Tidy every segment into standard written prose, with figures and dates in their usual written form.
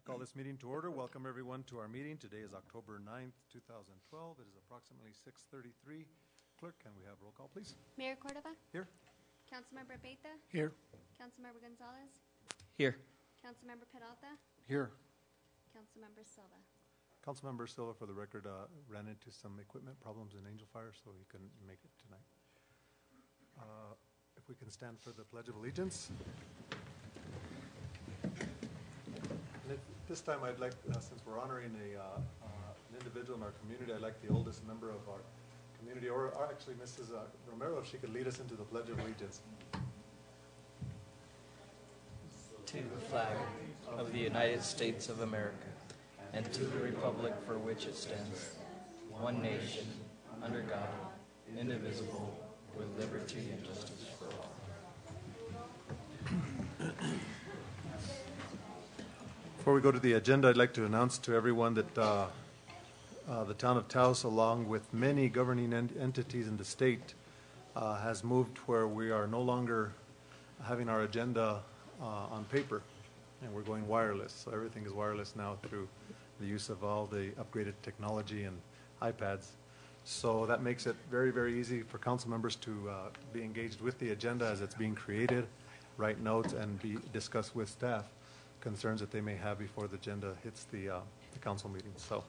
Call this meeting to order. Welcome everyone to our meeting. Today is October 9th, 2012. It is approximately 6:33. Clerk, can we have roll call, please? Mayor Cordova? Here. Councilmember Beta? Here. Councilmember Gonzalez? Here. Councilmember Peralta? Here. Councilmember Silva? Councilmember Silva, for the record, ran into some equipment problems in Angel Fire, so he couldn't make it tonight. If we can stand for the Pledge of Allegiance. And at this time, I'd like, since we're honoring an individual in our community, I'd like the oldest member of our community, or actually Mrs. Romero, if she could lead us into the Pledge of Allegiance. To the flag of the United States of America and to the republic for which it stands, one nation, under God, indivisible, with liberty and justice for all. Before we go to the agenda, I'd like to announce to everyone that the Town of Taos, along with many governing entities in the state, has moved where we are no longer having our agenda on paper, and we're going wireless. So everything is wireless now through the use of all the upgraded technology and iPads. So that makes it very, very easy for council members to be engaged with the agenda as it's being created, write notes, and be discussed with staff concerns that they may have before the agenda hits the council meeting. So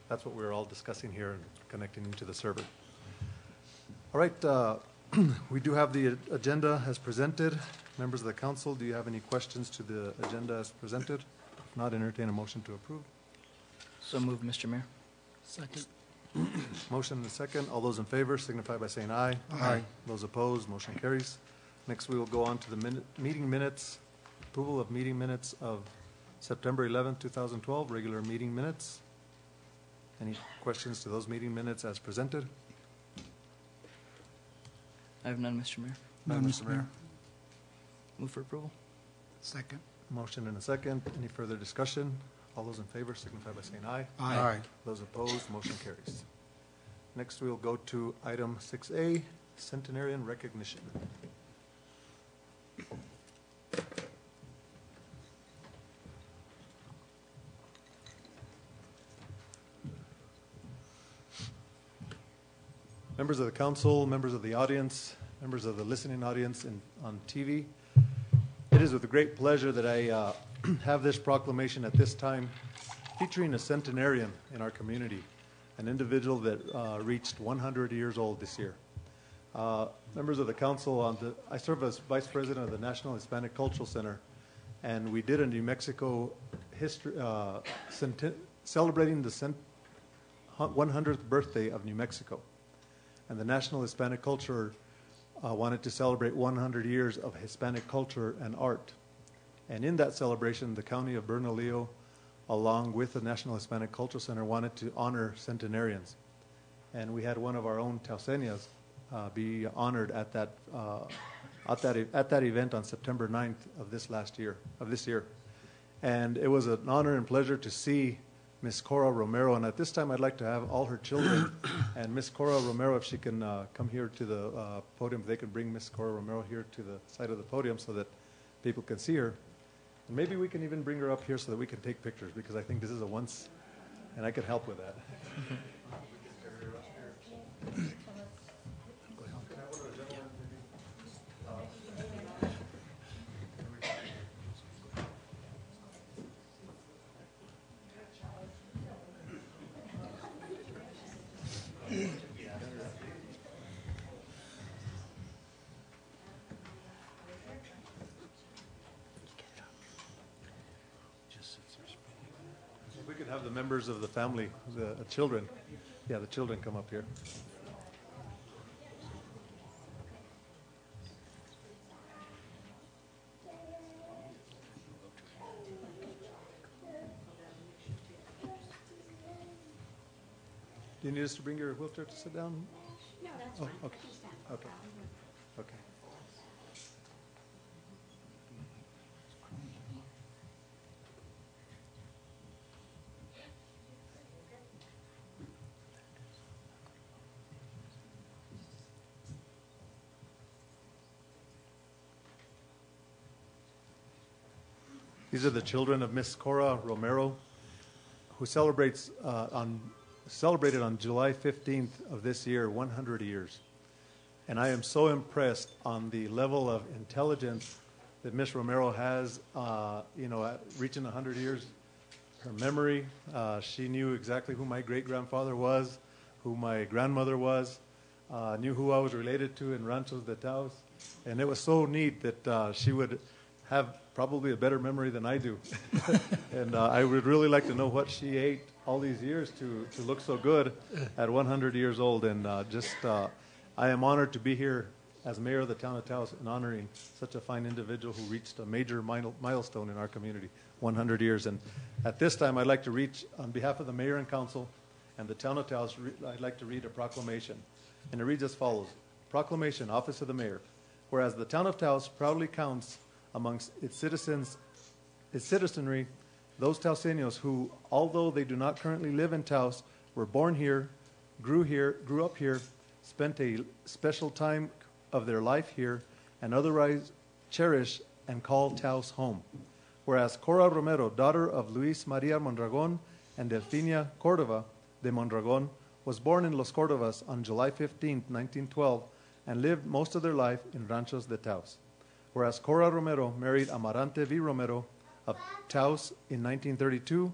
that's what we're all discussing here and connecting into the server. All right, we do have the agenda as presented. Members of the council, do you have any questions to the agenda as presented? If not, entertain a motion to approve. So moved, Mr. Mayor. Second. Motion and a second. All those in favor signify by saying aye. Aye. Those opposed, motion carries. Next, we will go on to the meeting minutes. Approval of meeting minutes of September 11th, 2012, regular meeting minutes. Any questions to those meeting minutes as presented? I have none, Mr. Mayor. None, Mr. Mayor. Move for approval. Second. Motion and a second. Any further discussion? All those in favor signify by saying aye. Aye. Those opposed, motion carries. Next, we will go to item 6A, centenarian recognition. Members of the council, members of the audience, members of the listening audience on TV, it is with great pleasure that I have this proclamation at this time featuring a centenarian in our community, an individual that reached 100 years old this year. Members of the council, I serve as vice president of the National Hispanic Cultural Center, and we did a New Mexico history, celebrating the 100th birthday of New Mexico. And the National Hispanic Culture wanted to celebrate 100 years of Hispanic culture and art. And in that celebration, the County of Bernalillo, along with the National Hispanic Cultural Center, wanted to honor centenarians. And we had one of our own Taoseñas be honored at that event on September 9th of this year. And it was an honor and pleasure to see Miss Cora Romero, and at this time I'd like to have all her children and Miss Cora Romero, if she can come here to the podium, if they could bring Miss Cora Romero here to the side of the podium so that people can see her. And maybe we can even bring her up here so that we can take pictures, because I think this is a once, and I could help with that. If we could have the members of the family, the children, the children come up here. Do you need us to bring your wheelchair to sit down? No, that's Oh, fine. okay. Okay. Okay. These are the children of Miss Cora Romero, who celebrated on July 15th of this year, 100 years. And I am so impressed on the level of intelligence that Miss Romero has, at reaching 100 years. Her memory, she knew exactly who my great-grandfather was, who my grandmother was, knew who I was related to in Ranchos de Taos. And it was so neat that she would have probably a better memory than I do. And I would really like to know what she ate all these years to look so good at 100 years old. And I am honored to be here as mayor of the town of Taos and honoring such a fine individual who reached a major milestone in our community, 100 years. And at this time, I'd like to reach, on behalf of the mayor and council and the town of Taos, I'd like to read a proclamation. And it reads as follows. Proclamation, Office of the Mayor. Whereas the town of Taos proudly counts amongst its citizenry, those Taoseños who, although they do not currently live in Taos, were born here, grew up here, spent a special time of their life here, and otherwise cherish and call Taos home. Whereas Cora Romero, daughter of Luis Maria Mondragon and Delfinia Cordova de Mondragon, was born in Los Cordovas on July 15, 1912, and lived most of their life in Ranchos de Taos. Whereas Cora Romero married Amarante V. Romero of Taos in 1932,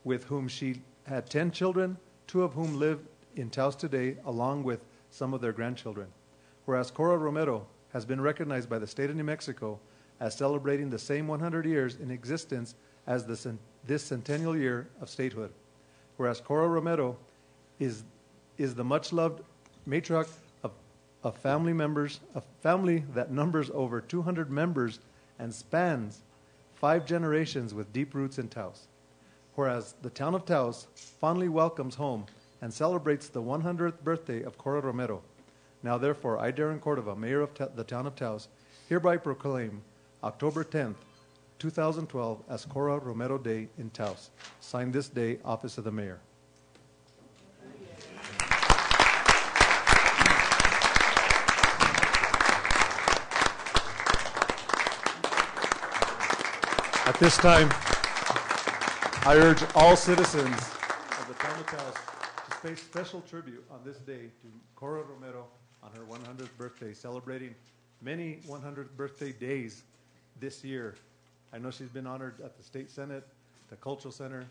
with whom she had 10 children, 2 of whom live in Taos today, along with some of their grandchildren. Whereas Cora Romero has been recognized by the state of New Mexico as celebrating the same 100 years in existence as this centennial year of statehood. Whereas Cora Romero is the much-loved matriarch of family members, a family that numbers over 200 members and spans 5 generations with deep roots in Taos. Whereas the town of Taos fondly welcomes home and celebrates the 100th birthday of Cora Romero. Now, therefore, I, Darren Cordova, mayor of the town of Taos, hereby proclaim October 10th, 2012 as Cora Romero Day in Taos. Signed this day, Office of the Mayor. At this time, I urge all citizens of the town of Taos to pay special tribute on this day to Cora Romero on her 100th birthday, celebrating many 100th birthday days this year. I know she's been honored at the State Senate, the Cultural Center,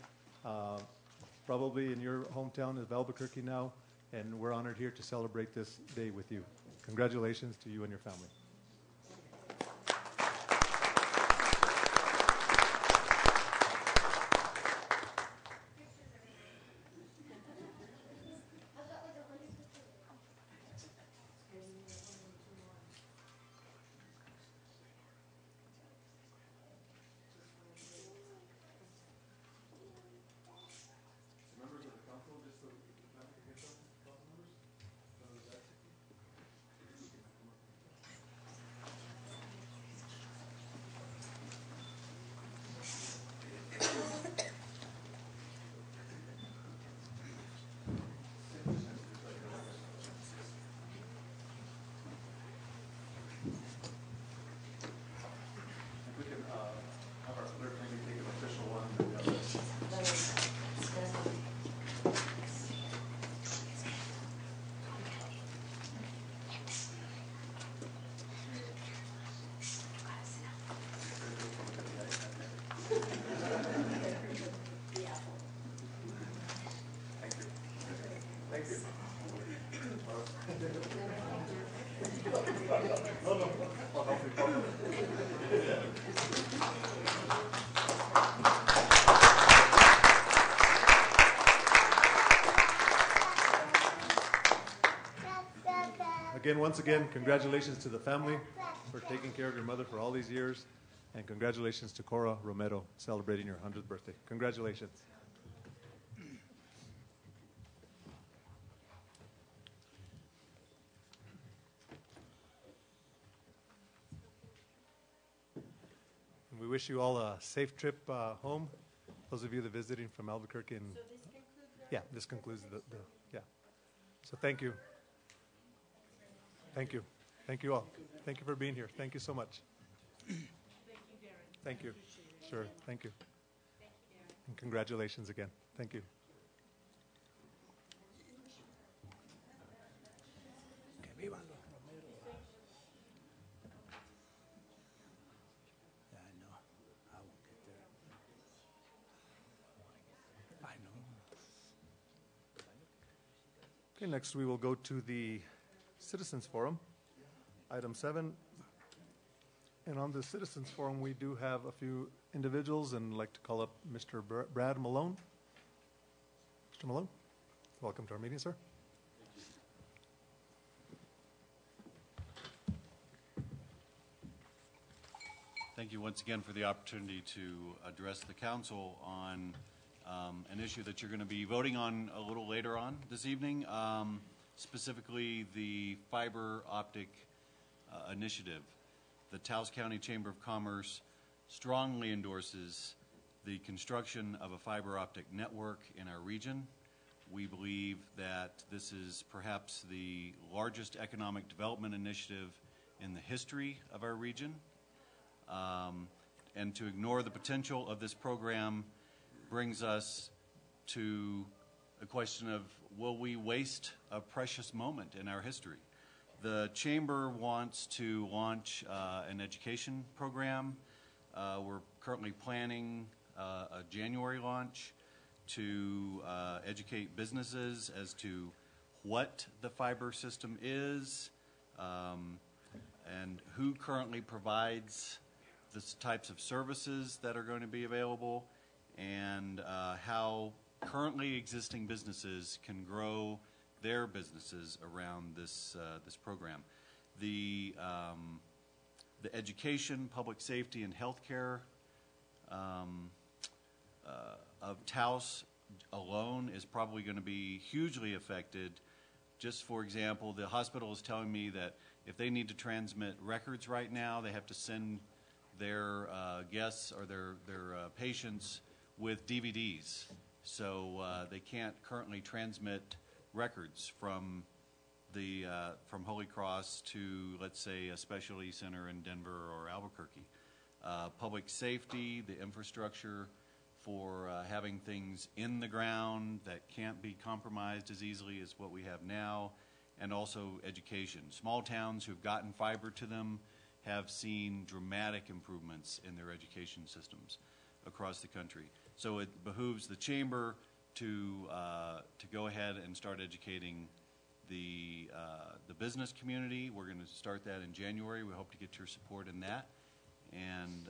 probably in your hometown of Albuquerque now, and we're honored here to celebrate this day with you. Congratulations to you and your family. Once again, congratulations to the family for taking care of your mother for all these years, and congratulations to Cora Romero celebrating your 100th birthday. Congratulations. And we wish you all a safe trip home. Those of you that are visiting from Albuquerque. And, yeah, this concludes yeah. So thank you. Thank you. Thank you all. Thank you for being here. Thank you so much. Thank you, Darren. Thank you. Sure, thank you. And congratulations again. Thank you. Yeah, I know. I won't get there. I know. Okay, next we will go to the Citizens Forum, item 7. And on the Citizens Forum, we do have a few individuals, and I'd like to call up Mr. Brad Malone. Mr. Malone, welcome to our meeting, sir. Thank you once again for the opportunity to address the council on an issue that you're going to be voting on a little later on this evening, specifically the fiber optic initiative. The Taos County Chamber of Commerce strongly endorses the construction of a fiber optic network in our region. We believe that this is perhaps the largest economic development initiative in the history of our region. And to ignore the potential of this program brings us to a question of, will we waste a precious moment in our history? The Chamber wants to launch an education program. We're currently planning a January launch to educate businesses as to what the fiber system is and who currently provides the types of services that are going to be available, and how currently existing businesses can grow their businesses around this program. The education, public safety, and healthcare of Taos alone is probably going to be hugely affected. Just for example, the hospital is telling me that if they need to transmit records right now, they have to send their guests or their patients with DVDs. So they can't currently transmit records from Holy Cross to, let's say, a specialty center in Denver or Albuquerque. Public safety, the infrastructure for having things in the ground that can't be compromised as easily as what we have now, and also education. Small towns who've gotten fiber to them have seen dramatic improvements in their education systems across the country. So it behooves the Chamber to go ahead and start educating the business community. We're going to start that in January. We hope to get your support in that. And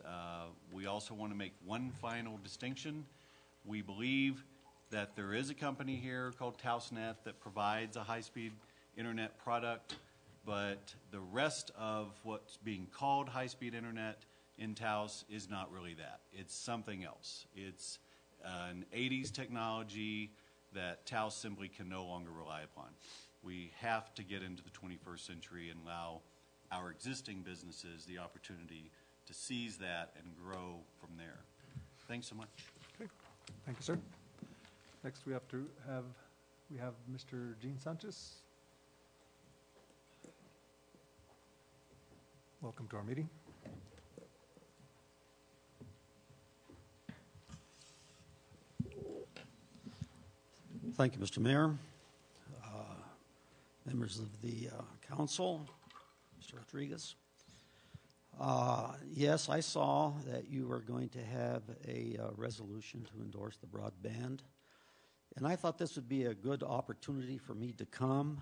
we also want to make one final distinction. We believe that there is a company here called TaosNet that provides a high-speed internet product, but the rest of what's being called high-speed internet in Taos is not really that. It's something else. It's an 80s technology that Taos simply can no longer rely upon. We have to get into the 21st century and allow our existing businesses the opportunity to seize that and grow from there. Thanks so much. Okay, thank you, sir. Next, we have Mr. Gene Sanchez. Welcome to our meeting. Thank you, Mr. Mayor, members of the council, Mr. Rodriguez. Yes, I saw that you were going to have a resolution to endorse the broadband, and I thought this would be a good opportunity for me to come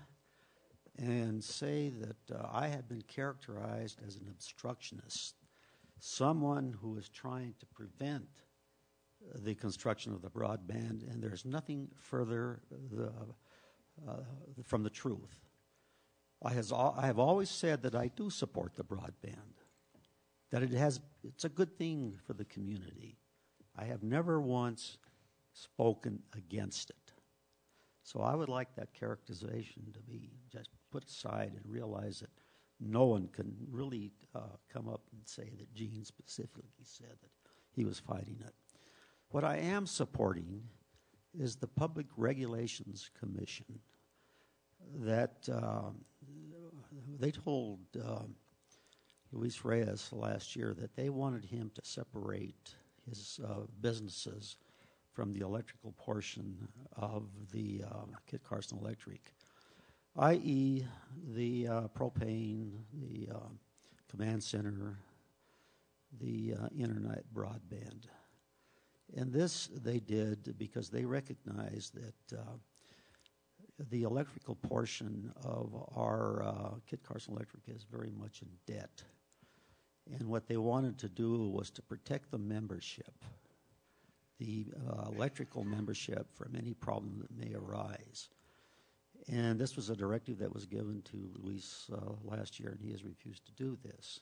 and say that I have been characterized as an obstructionist, someone who is trying to prevent the construction of the broadband, and there's nothing further from the truth. I have always said that I do support the broadband, that it's a good thing for the community. I have never once spoken against it. So I would like that characterization to be just put aside and realize that no one can really come up and say that Gene specifically said that he was fighting it. What I am supporting is the Public Regulations Commission that they told Luis Reyes last year that they wanted him to separate his businesses from the electrical portion of the Kit Carson Electric, i.e. the propane, the command center, the internet broadband. And this they did because they recognized that the electrical portion of our Kit Carson Electric is very much in debt. And what they wanted to do was to protect the membership, the electrical membership, from any problem that may arise. And this was a directive that was given to Luis last year, and he has refused to do this.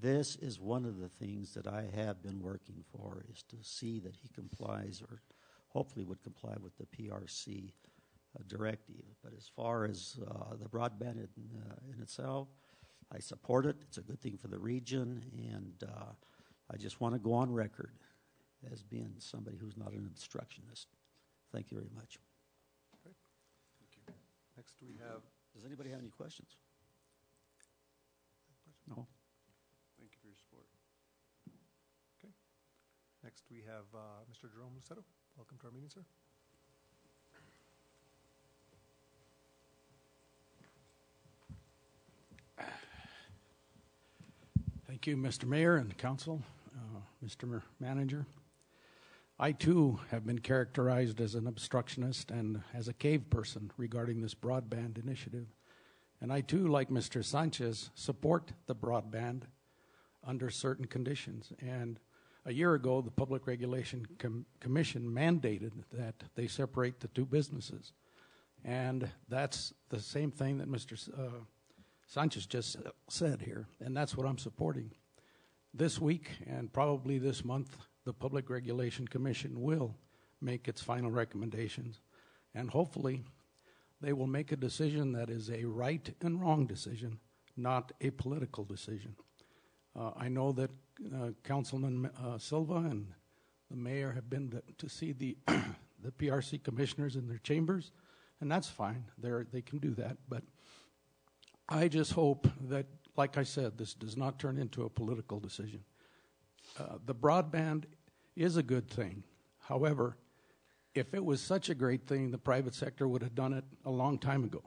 This is one of the things that I have been working for, is to see that he complies, or hopefully would comply with the PRC directive. But as far as the broadband in itself, I support it. It's a good thing for the region, and I just want to go on record as being somebody who's not an obstructionist. Thank you very much. Thank you. Next we have, Does anybody have any questions? No? Thank you for your support. next we have Mr. Jerome Lucero. Welcome to our meeting, sir. Thank you, Mr. Mayor and Council, Mr. Manager. I, too, have been characterized as an obstructionist and as a cave person regarding this broadband initiative. And I, too, like Mr. Sanchez, support the broadband under certain conditions. And a year ago, the Public Regulation Commission mandated that they separate the two businesses. And that's the same thing that Mr. Sanchez just said here, and that's what I'm supporting. This week, and probably this month, the Public Regulation Commission will make its final recommendations, and hopefully they will make a decision that is a right and wrong decision, not a political decision. I know that Councilman Silva and the mayor have been to see the the PRC commissioners in their chambers, and that's fine. They can do that, but I just hope that, like I said, this does not turn into a political decision. The broadband is a good thing. However, if it was such a great thing, the private sector would have done it a long time ago.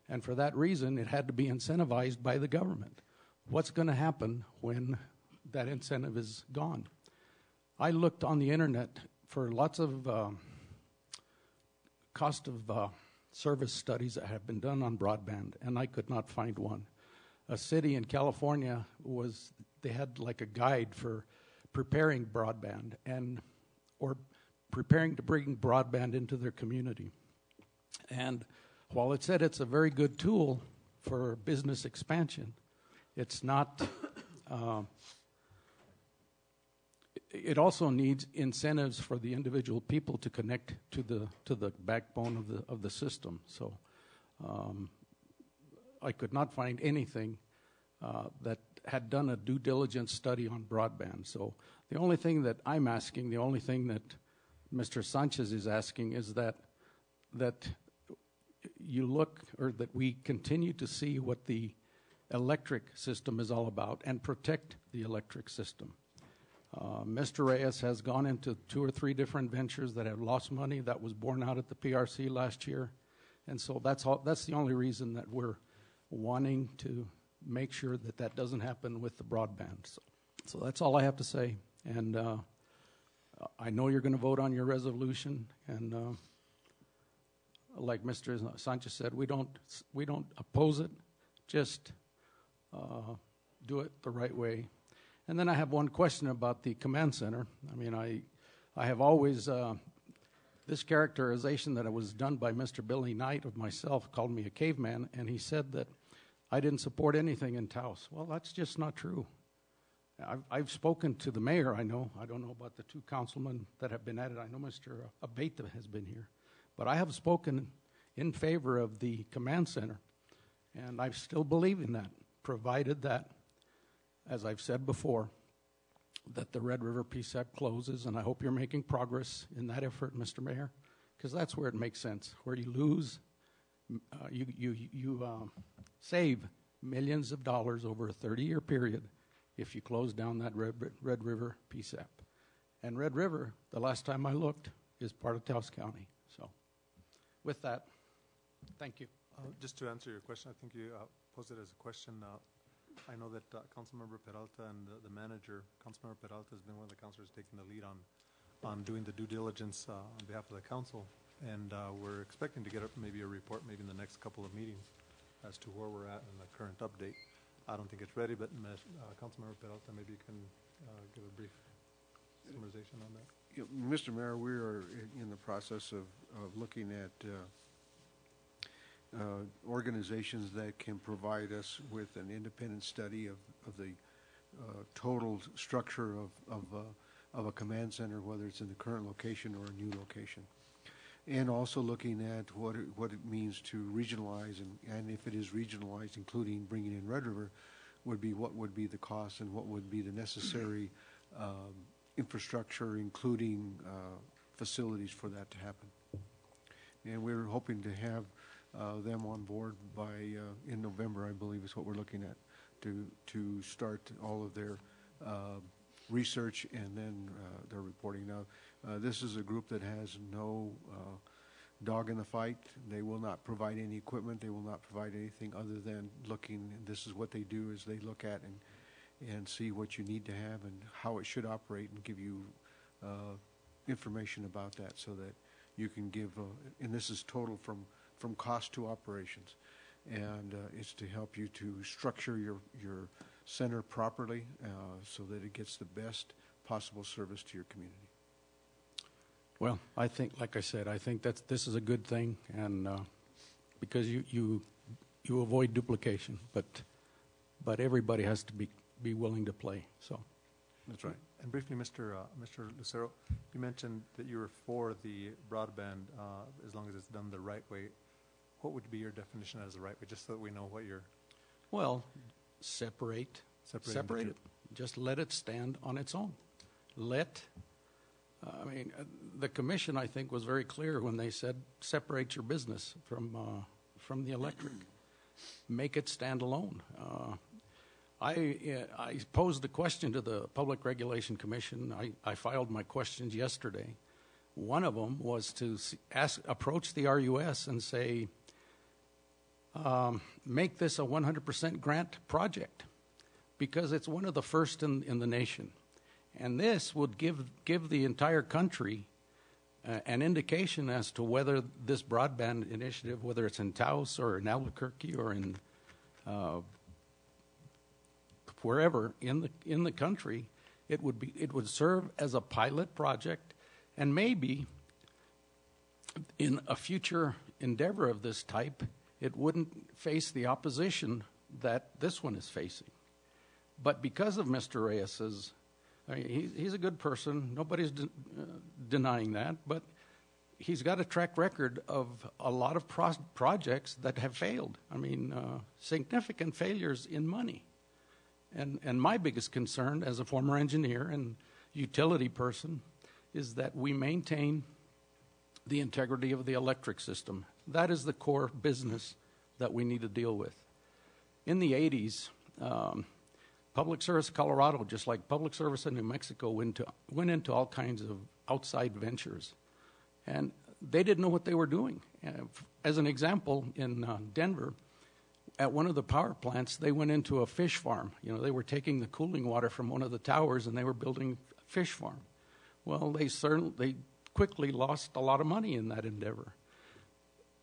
And for that reason, it had to be incentivized by the government. What's going to happen when that incentive is gone? I looked on the internet for lots of cost of service studies that have been done on broadband, and I could not find one. A city in California they had like a guide for preparing broadband or preparing to bring broadband into their community. And while it said it's a very good tool for business expansion, it's not, it also needs incentives for the individual people to connect to the backbone of the system. So I could not find anything that had done a due diligence study on broadband. So the only thing that I'm asking, the only thing that Mr. Sanchez is asking is that you look, or that we continue to see what the electric system is all about and protect the electric system. Mr. Reyes has gone into 2 or 3 different ventures that have lost money. That was borne out at the PRC last year. And so that's the only reason that we're wanting to make sure that that doesn't happen with the broadband. So that's all I have to say. And I know you're going to vote on your resolution. And like Mr. Sanchez said, we don't oppose it. Just do it the right way. And then I have one question about the command center. I mean, I have always, this characterization that was done by Mr. Billy Knight of myself called me a caveman, and he said that I didn't support anything in Taos. Well, that's just not true. I've spoken to the mayor, I know. I don't know about the 2 councilmen that have been at it. I know Mr. Abate has been here. But I have spoken in favor of the command center, and I still believe in that, provided that, as I've said before, that the Red River PSAP closes, and I hope you're making progress in that effort, Mr. Mayor, because that's where it makes sense. Where you lose, you save millions of dollars over a 30-year period if you close down that Red River PSAP. And Red River, the last time I looked, is part of Taos County. So with that, thank you. Just to answer your question, I think you posed it as a question. I know that Councilmember Peralta and the manager, Councilmember Peralta, has been one of the councilors taking the lead on doing the due diligence on behalf of the council. And we're expecting to get maybe a report maybe in the next couple of meetings as to where we're at in the current update. I don't think it's ready, but Councilmember Peralta, maybe you can give a brief summarization on that. Yeah, Mr. Mayor, we are in the process of looking at organizations that can provide us with an independent study of the total structure of a command center, whether it's in the current location or a new location. And also looking at what it means to regionalize, and if it is regionalized, including bringing in Red River, what would be the cost and what would be the necessary infrastructure, including facilities for that to happen. And we're hoping to have them on board by in November, I believe, is what we're looking at, to start all of their research and then their reporting. Now, this is a group that has no dog in the fight. They will not provide any equipment. They will not provide anything other than looking. And this is what they do: is they look at and see what you need to have and how it should operate, and give you information about that, so that you can give. And this is total from cost to operations, and it's to help you to structure your center properly, so that it gets the best possible service to your community. Well, I think, like I said, I think this is a good thing, and because you avoid duplication, but everybody has to be willing to play. So That's right. And briefly, Mr. Lucero, you mentioned that you were for the broadband as long as it's done the right way. What would be your definition as the right way, just so that we know what you're... Well, separate it. Just let it stand on its own. The commission, I think, was very clear when they said separate your business from the electric. Make it stand alone. I posed a question to the Public Regulation Commission. I filed my questions yesterday. One of them was to approach the RUS and say, make this a 100% grant project, because it's one of the first in the nation. And this would give the entire country an indication as to whether this broadband initiative, whether it's in Taos or in Albuquerque or in wherever in the country, it would serve as a pilot project, and maybe in a future endeavor of this type, it wouldn't face the opposition that this one is facing. But because of Mr. Reyes's, he's a good person. Nobody's denying that. But he's got a track record of a lot of projects that have failed. Significant failures in money. And my biggest concern as a former engineer and utility person is that we maintain the integrity of the electric system. That is the core business that we need to deal with. In the 80s, Public Service Colorado, just like Public Service in New Mexico, went into all kinds of outside ventures. And they didn't know what they were doing. As an example, in Denver, at one of the power plants, they went into a fish farm. They were taking the cooling water from one of the towers, and they were building a fish farm. Well, they quickly lost a lot of money in that endeavor.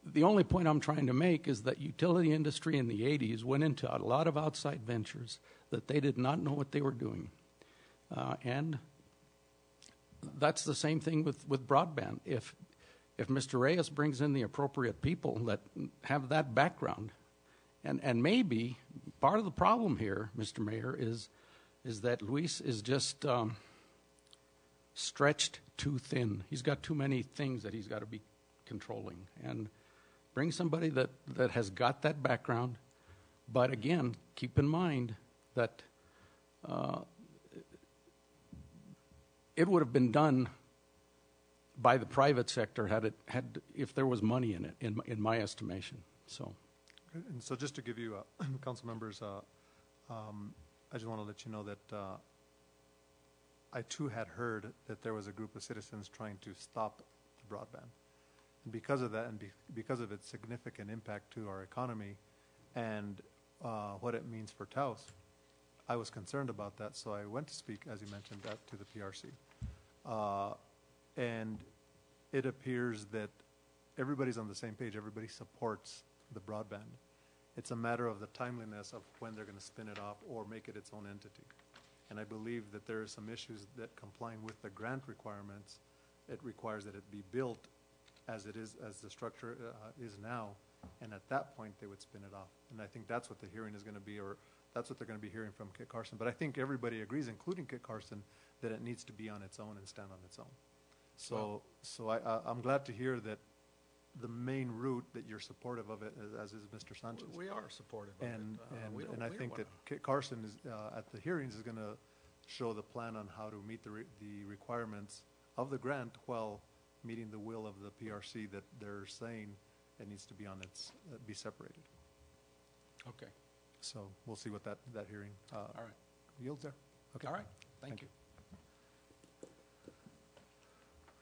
The only point I'm trying to make is that utility industry in the 80s went into a lot of outside ventures that they did not know what they were doing. And that's the same thing with broadband. If Mr. Reyes brings in the appropriate people that have that background, and maybe part of the problem here, Mr. Mayor, is that Luis is just stretched too thin. He's got too many things that he's got to be controlling. And bring somebody that has got that background, but again, keep in mind that it would have been done by the private sector if there was money in it, in my estimation. So, and so just to give you, council members, I just want to let you know that I too had heard that there was a group of citizens trying to stop the broadband. And because of that, and because of its significant impact to our economy and what it means for Taos, I was concerned about that, so I went to speak, as you mentioned, to the PRC. And it appears that everybody's on the same page. Everybody supports the broadband. It's a matter of the timeliness of when they're going to spin it off or make it its own entity. And I believe that there are some issues that complying with the grant requirements, it requires that it be built as it is, as the structure is now, and at that point they would spin it off. And I think that's what the hearing is going to be, or that's what they're going to be hearing from Kit Carson. But I think everybody agrees, including Kit Carson, that it needs to be on its own and stand on its own. So, I'm glad to hear that the main route that you're supportive of it, as is Mr. Sanchez. We are supportive of And it. and I think that Kit Carson is at the hearings is going to show the plan on how to meet the requirements of the grant while meeting the will of the PRC that they're saying it needs to be on its be separated. Okay. So we'll see what that hearing All right. yields there. Okay. All right. Thank you.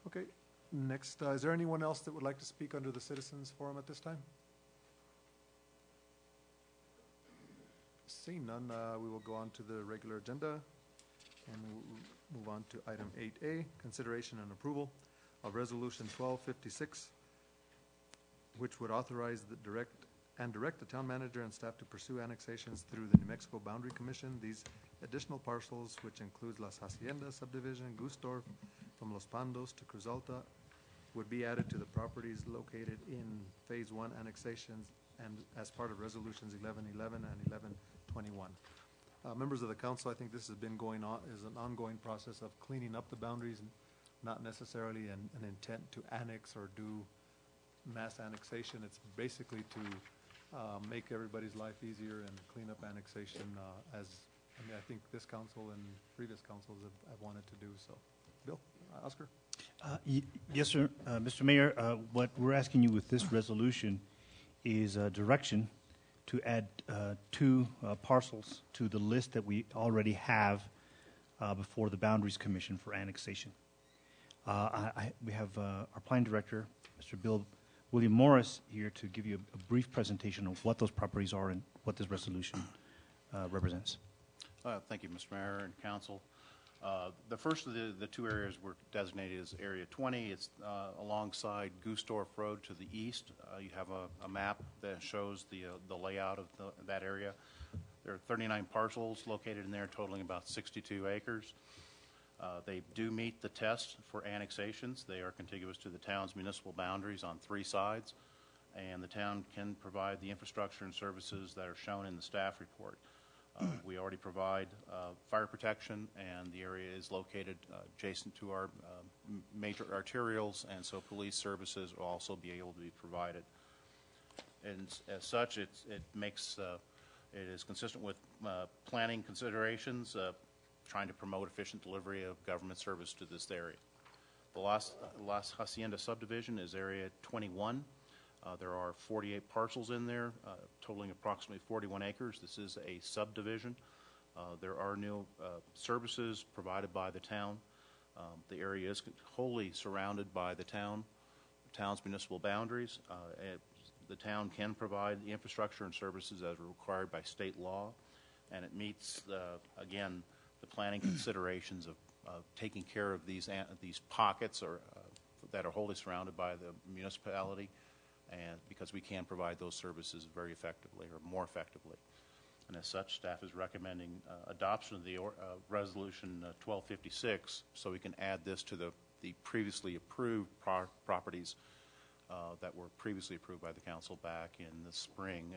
Okay. Next, is there anyone else that would like to speak under the Citizens Forum at this time? Seeing none, we will go on to the regular agenda and we'll move on to item 8A, consideration and approval of Resolution 1256, which would authorize the direct the town manager and staff to pursue annexations through the New Mexico Boundary Commission. These additional parcels, which includes Las Haciendas subdivision, Gustorf, from Los Pandos to Cruz Alta, would be added to the properties located in Phase 1 annexations and as part of Resolutions 1111 and 1121. Members of the council, I think this has been going on, is an ongoing process of cleaning up the boundaries, not necessarily an intent to annex or do mass annexation. It's basically to make everybody's life easier and clean up annexation I think this council and previous councils have wanted to do so. Bill, Oscar? Yes, sir. Mr. Mayor, what we're asking you with this resolution is direction to add two parcels to the list that we already have before the Boundaries Commission for annexation. We have our planning director, Mr. William Morris, here to give you a brief presentation of what those properties are and what this resolution represents. Thank you, Mr. Mayor and Council. The first of the two areas were designated as Area 20. It's alongside Gustorf Road to the east. You have a map that shows the layout of that area. There are 39 parcels located in there, totaling about 62 acres. They do meet the test for annexations. They are contiguous to the town's municipal boundaries on three sides, and the town can provide the infrastructure and services that are shown in the staff report. We already provide fire protection, and the area is located adjacent to our major arterials, and so police services will also be able to be provided. And as such, it is consistent with planning considerations, trying to promote efficient delivery of government service to this area. The Las Hacienda subdivision is Area 21. There are 48 parcels in there, totaling approximately 41 acres. This is a subdivision. There are no services provided by the town. The area is wholly surrounded by the town's municipal boundaries. The town can provide the infrastructure and services as required by state law, and it meets, again, the planning considerations of taking care of these pockets that are wholly surrounded by the municipality, and because we can provide those services very effectively or more effectively. And as such, staff is recommending adoption of the resolution 1256 so we can add this to the previously approved properties that were previously approved by the council back in the spring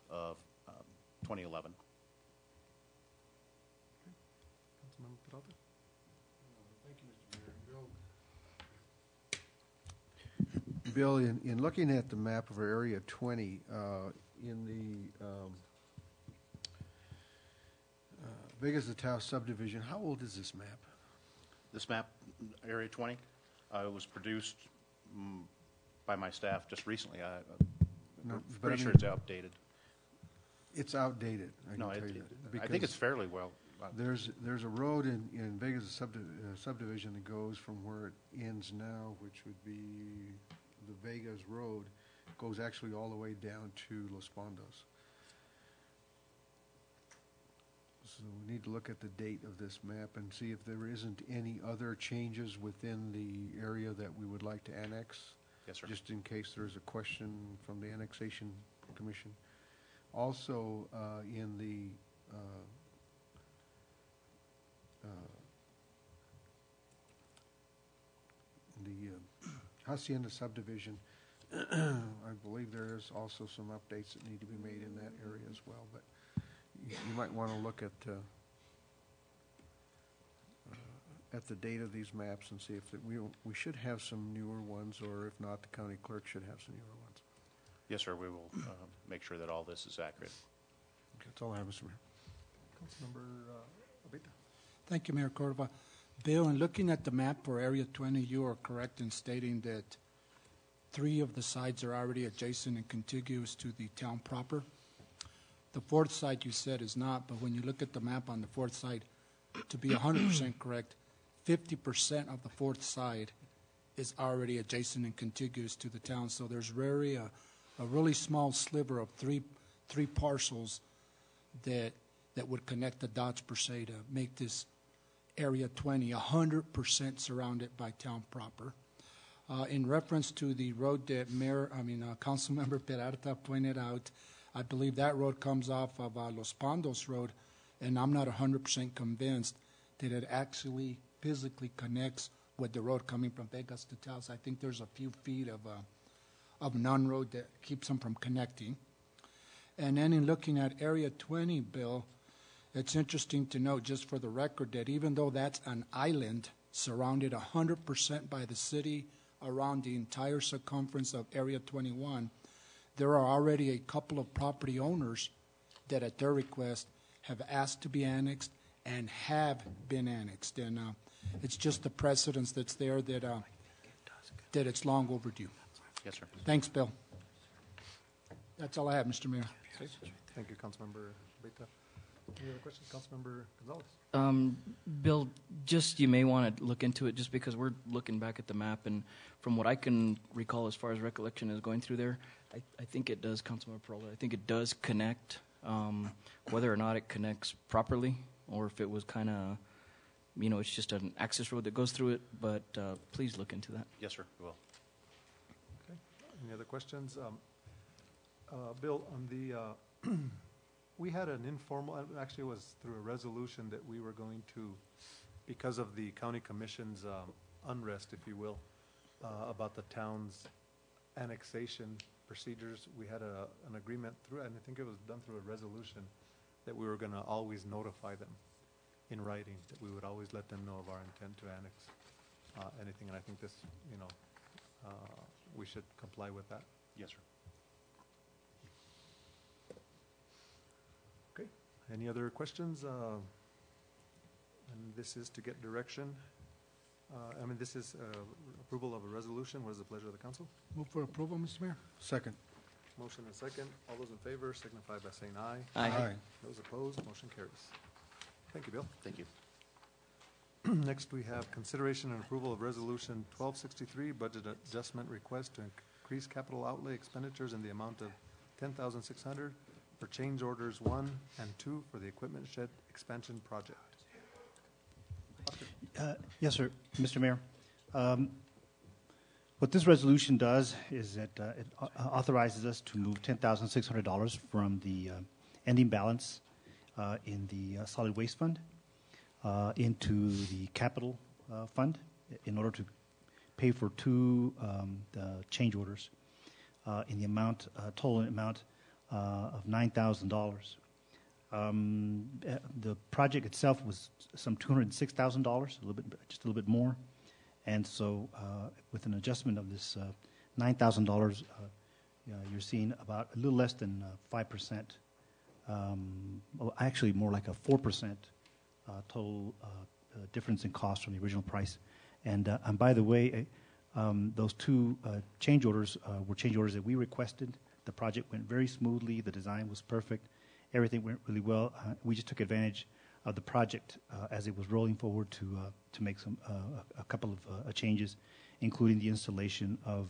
of 2011. Councilmember Peralta? Thank you, Mr. Mayor. Bill, in looking at the map of our Area 20, in the Vegas de Taos subdivision, how old is this map? This map, Area 20, was produced by my staff just recently. I'm pretty sure it's outdated. It's outdated. I think it's fairly well There's a road in Vegas subdivision that goes from where it ends now, which would be the Vegas Road, goes actually all the way down to Los Pondos. So we need to look at the date of this map and see if there isn't any other changes within the area that we would like to annex. Yes, sir. Just in case there's a question from the Annexation Commission. Also, in the Hacienda subdivision, I believe there is also some updates that need to be made in that area as well. But you might want to look at the date of these maps and see if we should have some newer ones, or if not, the county clerk should have some newer ones. Yes, sir. We will make sure that all this is accurate. Okay, that's all I have, Mr. Mayor. Councilmember Abita. Thank you, Mayor Cordova. Bill, in looking at the map for Area 20, you are correct in stating that 3 of the sides are already adjacent and contiguous to the town proper. The 4th side you said is not, but when you look at the map on the 4th side, to be 100% correct, 50% of the 4th side is already adjacent and contiguous to the town. So there's a really small sliver of three parcels that would connect the dots per se to make this Area 20 100% surrounded by town proper. In reference to the road that Councilmember Peralta pointed out, I believe that road comes off of Los Pondos Road, and I'm not 100% convinced that it actually physically connects with the road coming from Vegas to Taos. I think there's a few feet of non-road that keeps them from connecting. And then in looking at Area 20, Bill, it's interesting to note, just for the record, that even though that's an island surrounded 100% by the city around the entire circumference of Area 21, there are already a couple of property owners that at their request have asked to be annexed and have been annexed. And it's just the precedence that's there that it's long overdue. Yes, sir. Thanks, Bill. That's all I have, Mr. Mayor. Okay. Thank you, Councilmember Abita. Any other questions? Councilmember Gonzalez. Bill, just you may want to look into it, just because we're looking back at the map, and from what I can recall as far as recollection is going through there, I think it does, Councilmember Peralta, I think it does connect, whether or not it connects properly, or if it was kind of, it's just an access road that goes through it, but please look into that. Yes, sir. We will. Okay. Any other questions? Bill, on the, we had an informal, actually it was through a resolution that we were going to, because of the county commission's unrest, if you will, about the town's annexation procedures, we had an agreement through, and I think it was done through a resolution, that we were going to always notify them in writing, that we would always let them know of our intent to annex anything, and I think this, we should comply with that. Yes, sir. Okay. Any other questions? And this is to get direction. This is approval of a resolution. What is the pleasure of the council? Move for approval, Mr. Mayor. Second. Motion and second. All those in favor signify by saying aye. Aye. Those opposed, motion carries. Thank you, Bill. Thank you. Next, we have consideration and approval of Resolution 1263, budget adjustment request to increase capital outlay expenditures in the amount of $10,600 for change orders 1 and 2 for the equipment shed expansion project. Yes, sir, Mr. Mayor. What this resolution does is that it authorizes us to move $10,600 from the ending balance in the solid waste fund into the capital fund in order to pay for 2 change orders in the amount, total amount of $9,000. The project itself was some $206,000, just a little bit more, and so with an adjustment of this $9,000, you're seeing about a little less than 5%, actually more like a 4% total difference in cost from the original price. And by the way, those 2 change orders were change orders that we requested. The project went very smoothly. The design was perfect. Everything went really well. We just took advantage the project as it was rolling forward to make a couple of changes, including the installation of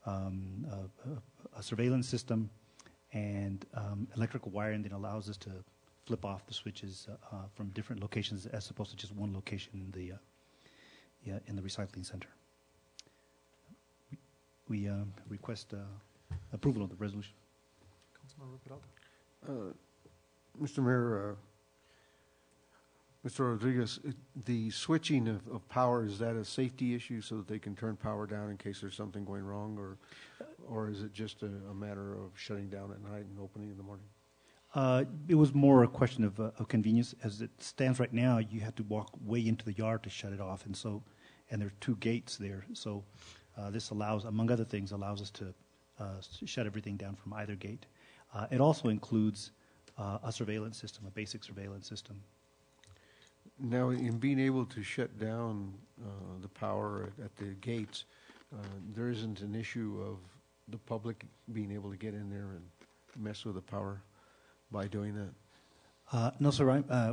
a surveillance system and electrical wiring that allows us to flip off the switches from different locations as opposed to just one location in the recycling center. We request approval of the resolution. Councilmember Peralta. Mr. Mayor, Mr. Rodriguez, the switching of power, is that a safety issue so that they can turn power down in case there's something going wrong, or is it just a matter of shutting down at night and opening in the morning? It was more a question of convenience. As it stands right now, you have to walk way into the yard to shut it off, and there are 2 gates there. So this allows, among other things, allows us to shut everything down from either gate. It also includes a surveillance system, a basic surveillance system. Now, in being able to shut down the power at the gates, there isn't an issue of the public being able to get in there and mess with the power by doing that? No, sir.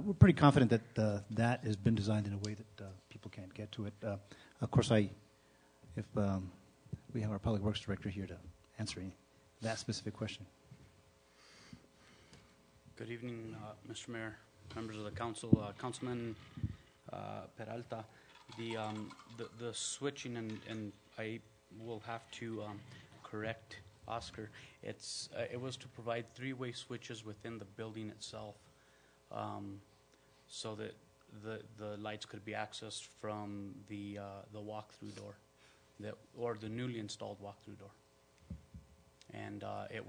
We're pretty confident that that has been designed in a way that people can't get to it. Of course, if we have our Public Works Director here to answer that specific question. Good evening, Mr. Mayor, members of the council, Councilman Peralta. The switching, and I will have to correct Oscar. It was to provide 3-way switches within the building itself, so that the lights could be accessed from the walk-through door, or the newly installed walk-through door. And it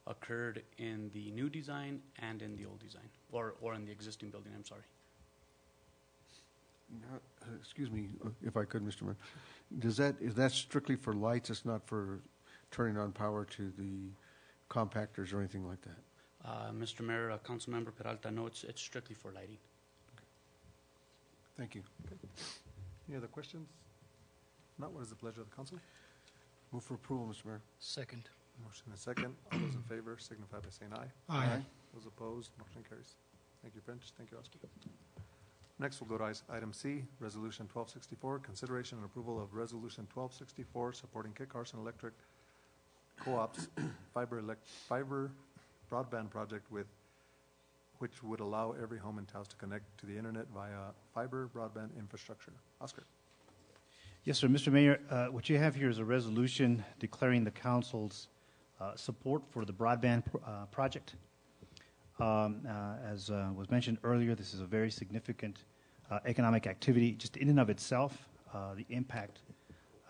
occurred in the new design and in the old design, or in the existing building. I'm sorry. Now, excuse me, if I could, Mr. Mayor. Is that strictly for lights? It's not for turning on power to the compactors or anything like that? Mr. Mayor, Councilmember Peralta, no, it's strictly for lighting. Thank you. Okay. Any other questions? Not, what is the pleasure of the council? Move for approval, Mr. Mayor. Second. Motion and second. All those in favor signify by saying aye. Aye. Those opposed, motion carries. Thank you, French. Thank you, Oscar. Next, we'll go to item C, Resolution 1264, consideration and approval of Resolution 1264 supporting Kit Carson Electric Co-op's fiber broadband project which would allow every home in Taos to connect to the internet via fiber broadband infrastructure. Oscar. Yes, sir. Mr. Mayor, what you have here is a resolution declaring the council's support for the broadband project. As was mentioned earlier, this is a very significant economic activity just in and of itself, the impact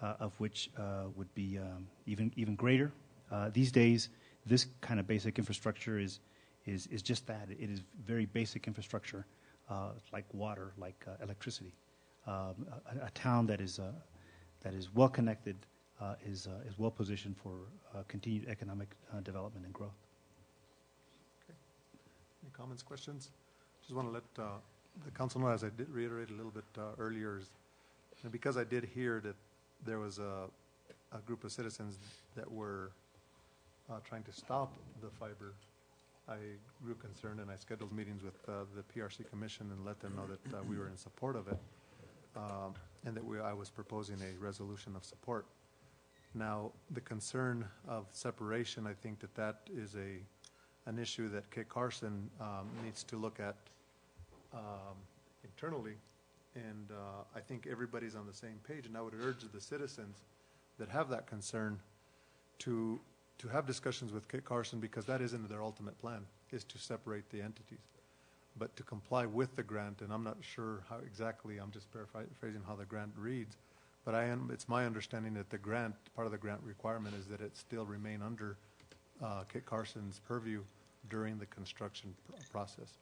of which would be even greater. These days, this kind of basic infrastructure is just that. It is very basic infrastructure, like water, like electricity. A town that is well connected is well positioned for continued economic development and growth. Okay. Any comments, questions? Just want to let the council know, as I did reiterate a little bit earlier, and because I did hear that there was a group of citizens that were trying to stop the fiber, I grew concerned and I scheduled meetings with the PRC Commission and let them know that we were in support of it, and that I was proposing a resolution of support. Now, the concern of separation, I think that is an issue that Kit Carson needs to look at internally, and I think everybody's on the same page, and I would urge the citizens that have that concern to have discussions with Kit Carson, because that isn't their ultimate plan, is to separate the entities. But to comply with the grant, and I'm not sure how exactly, I'm just paraphrasing how the grant reads, but it's my understanding that the grant, part of the grant requirement is that it still remain under Kit Carson's purview during the construction process.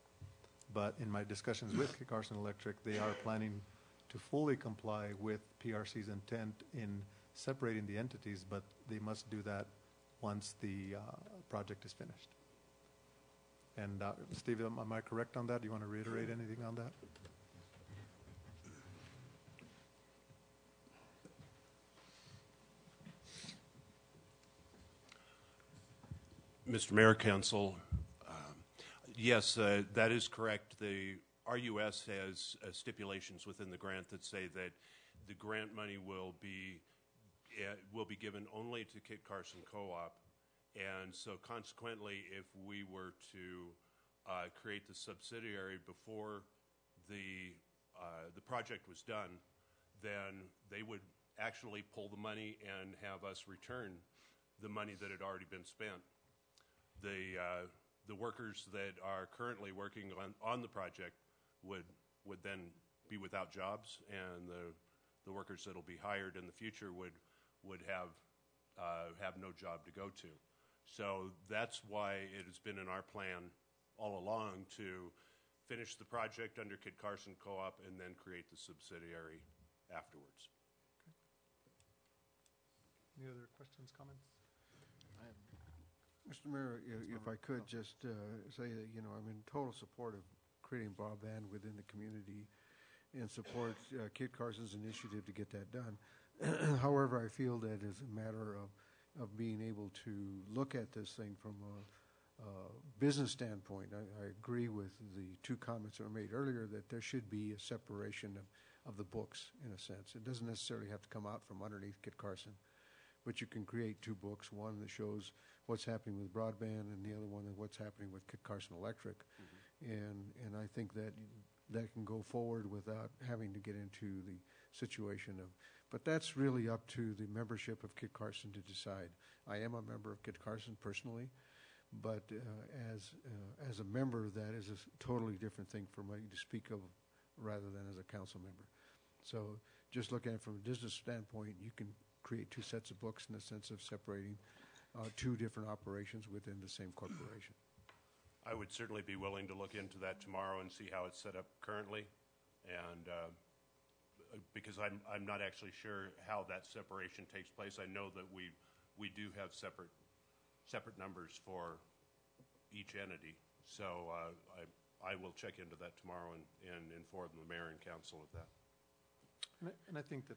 But in my discussions with Kit Carson Electric, they are planning to fully comply with PRC's intent in separating the entities, but they must do that once the project is finished. And Steve, am I correct on that? Do you want to reiterate anything on that? Mr. Mayor, Council, Yes, that is correct. The RUS has stipulations within the grant that say that the grant money will be given only to Kit Carson Co-op, and so consequently, if we were to create the subsidiary before the project was done, then they would actually pull the money and have us return the money that had already been spent. The workers that are currently working on the project would then be without jobs, and the workers that will be hired in the future would have no job to go to. So that's why it has been in our plan all along to finish the project under Kit Carson Co-op and then create the subsidiary afterwards. Any other questions, comments? Mr. Mayor, if I could just say that, I'm in total support of creating broadband within the community and support Kit Carson's initiative to get that done. However, I feel that as a matter of being able to look at this thing from a business standpoint, I agree with the two comments that were made earlier that there should be a separation of the books, in a sense. It doesn't necessarily have to come out from underneath Kit Carson, but you can create two books, one that shows what's happening with broadband and the other one is what's happening with Kit Carson Electric. Mm-hmm. And I think that can go forward without having to get into the situation of, but that's really up to the membership of Kit Carson to decide. I am a member of Kit Carson personally, but as a member, that is a totally different thing for me to speak of rather than as a council member. So just looking at it from a business standpoint, you can create two sets of books in the sense of separating two different operations within the same corporation. I would certainly be willing to look into that tomorrow and see how it's set up currently, and because I'm not actually sure how that separation takes place. I know that we do have separate numbers for each entity, so I will check into that tomorrow and inform the mayor and council of that. And I think that,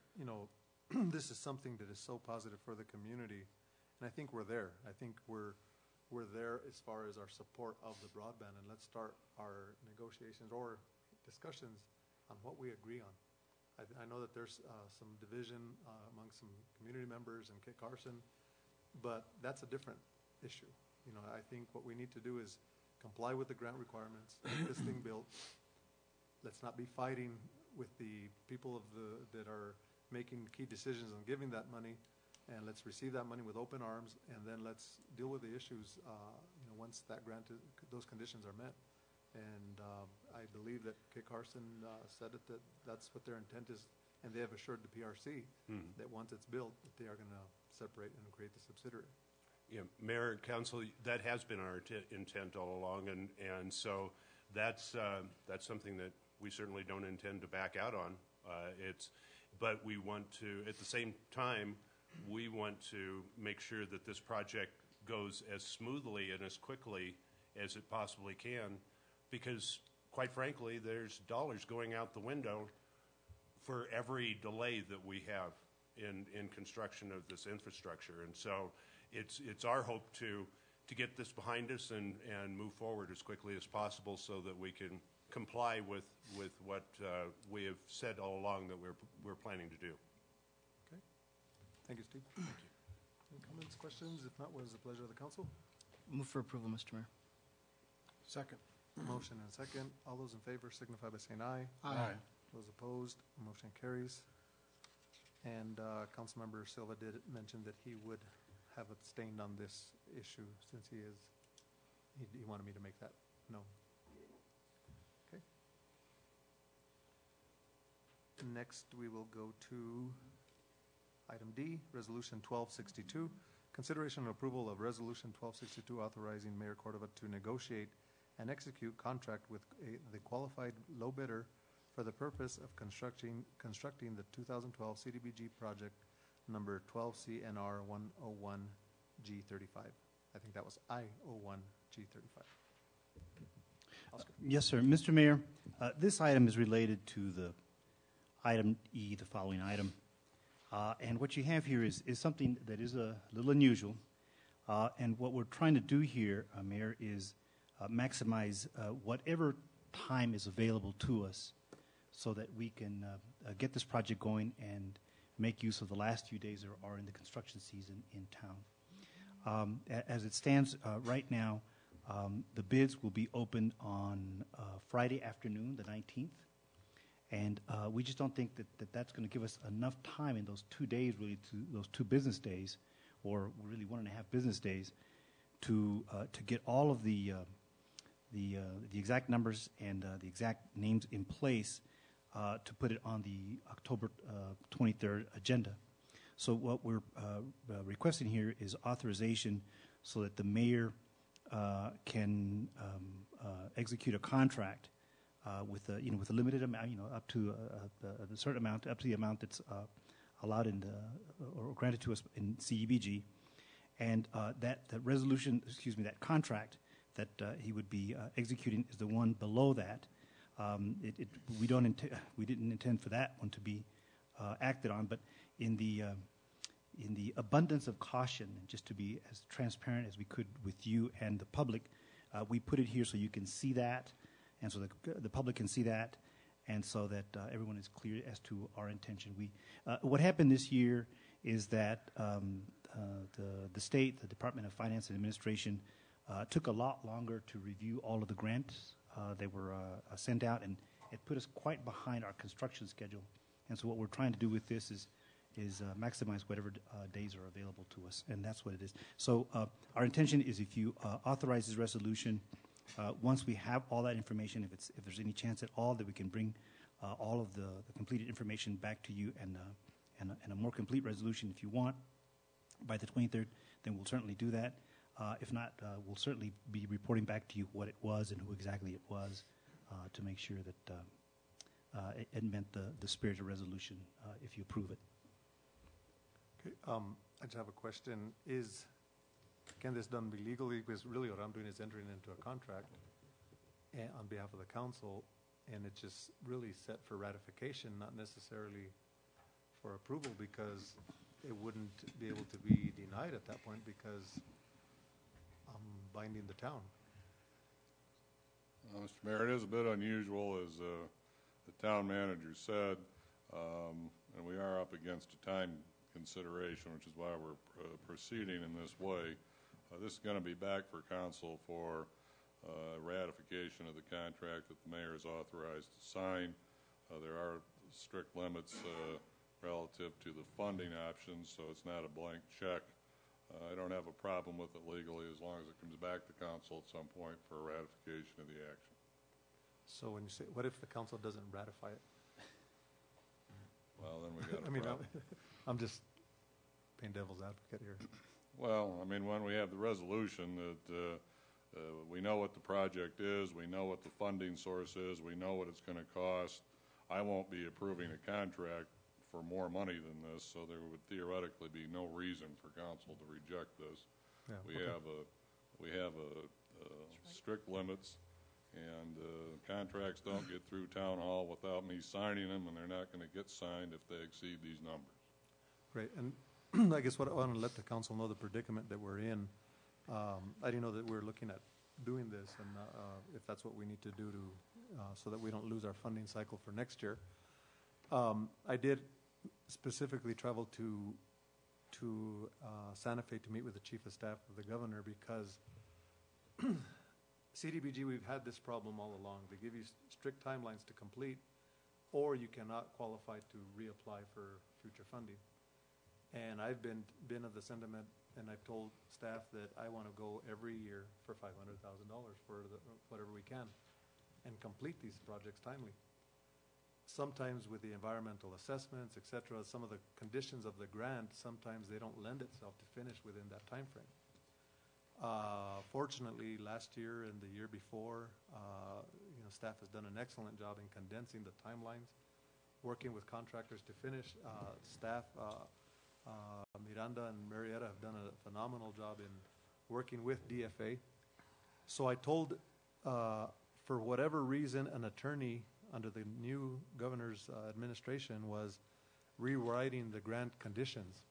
this is something that is so positive for the community, and I think we're there. I think we're there as far as our support of the broadband, and let's start our negotiations or discussions on what we agree on. I know that there's some division among some community members and Kit Carson, but that's a different issue. I think what we need to do is comply with the grant requirements, get this thing built. Let's not be fighting with the people that are making key decisions on giving that money, and let's receive that money with open arms, and then let's deal with the issues once that those conditions are met. And I believe that Kit Carson said that that's what their intent is, and they have assured the PRC that once it's built, that they are going to separate and create the subsidiary. Yeah, Mayor and Council, that has been our intent all along, and so that's something that we certainly don't intend to back out on. But we want to, at the same time, we want to make sure that this project goes as smoothly and as quickly as it possibly can, because quite frankly, there's dollars going out the window for every delay that we have in construction of this infrastructure. And so it's our hope to get this behind us and move forward as quickly as possible so that we can comply with what we have said all along that we're planning to do. Okay. Thank you, Steve. Thank you. Any comments, questions? If not, what is the pleasure of the council? Move for approval, Mr. Mayor. Second. Motion and second. All those in favor signify by saying aye. Aye. Those opposed, motion carries. And Councilmember Silva did mention that he would have abstained on this issue since he wanted me to make that known. Okay. Next, we will go to item D, Resolution 1262. Consideration and approval of Resolution 1262 authorizing Mayor Cordova to negotiate and execute contract with the qualified low bidder for the purpose of constructing the 2012 CDBG project number 12CNR 101G35. I think that was I01G35. Oscar. Yes, sir. Mr. Mayor, this item is related to the item E, the following item. And what you have here is something that is a little unusual. And what we're trying to do here, Mayor, is maximize whatever time is available to us so that we can get this project going and make use of the last few days that are in the construction season in town. As it stands right now, the bids will be open on Friday afternoon, the 19th. And we just don't think that that's going to give us enough time in those 2 days, really, to those 2 business days, or really 1.5 business days, to get all of the exact numbers and the exact names in place to put it on the October 23rd agenda. So what we're requesting here is authorization so that the mayor can execute a contract with a limited amount, up to a certain amount, up to the amount that's allowed in or granted to us in CDBG, and that resolution, that contract that he would be executing is the one below that. We didn't intend for that one to be acted on, but in the abundance of caution, and just to be as transparent as we could with you and the public, we put it here so you can see that, and so the public can see that, and so that everyone is clear as to our intention. What happened this year is that the state, the Department of Finance and Administration, took a lot longer to review all of the grants. They were sent out, and it put us quite behind our construction schedule. And so what we're trying to do with this is maximize whatever days are available to us, and that's what it is. So our intention is, if you authorize this resolution, once we have all that information, if there's any chance at all that we can bring all of the completed information back to you and a more complete resolution if you want by the 23rd, then we'll certainly do that. If not, we'll certainly be reporting back to you what it was and who exactly it was to make sure that it meant the spirit of resolution if you approve it. Okay, I just have a question. Can this done be legally? Because really what I'm doing is entering into a contract on behalf of the council, and it's just really set for ratification, not necessarily for approval, because it wouldn't be able to be denied at that point because I'm binding the town. Mr. Mayor, it is a bit unusual, as the town manager said, and we are up against a time consideration, which is why we're proceeding in this way. This is going to be back for council for ratification of the contract that the mayor is authorized to sign. There are strict limits relative to the funding options, so it's not a blank check. I don't have a problem with it legally as long as it comes back to council at some point for ratification of the action. So when you say, what if the council doesn't ratify it? Well, then we got a problem. I'm just playing devil's advocate here. Well, I mean, when we have the resolution that we know what the project is, we know what the funding source is, we know what it's going to cost, I won't be approving a contract for more money than this, so there would theoretically be no reason for council to reject this. Yeah, we have strict limits, and contracts don't get through town hall without me signing them, and they're not going to get signed if they exceed these numbers. Great, and I guess what I want to let the council know the predicament that we're in. I didn't know that we're looking at doing this, and if that's what we need to do to so that we don't lose our funding cycle for next year. I did specifically travel to Santa Fe to meet with the chief of staff of the governor, because CDBG, we've had this problem all along. They give you strict timelines to complete, or you cannot qualify to reapply for future funding. And I've been of the sentiment, and I've told staff that I want to go every year for $500,000 for whatever we can and complete these projects timely. Sometimes with the environmental assessments, et cetera, some of the conditions of the grant, sometimes they don't lend itself to finish within that time frame. Fortunately, last year and the year before, staff has done an excellent job in condensing the timelines, working with contractors to finish. Staff, Miranda and Marietta have done a phenomenal job in working with DFA. So I told, for whatever reason, an attorney under the new governor's administration was rewriting the grant conditions,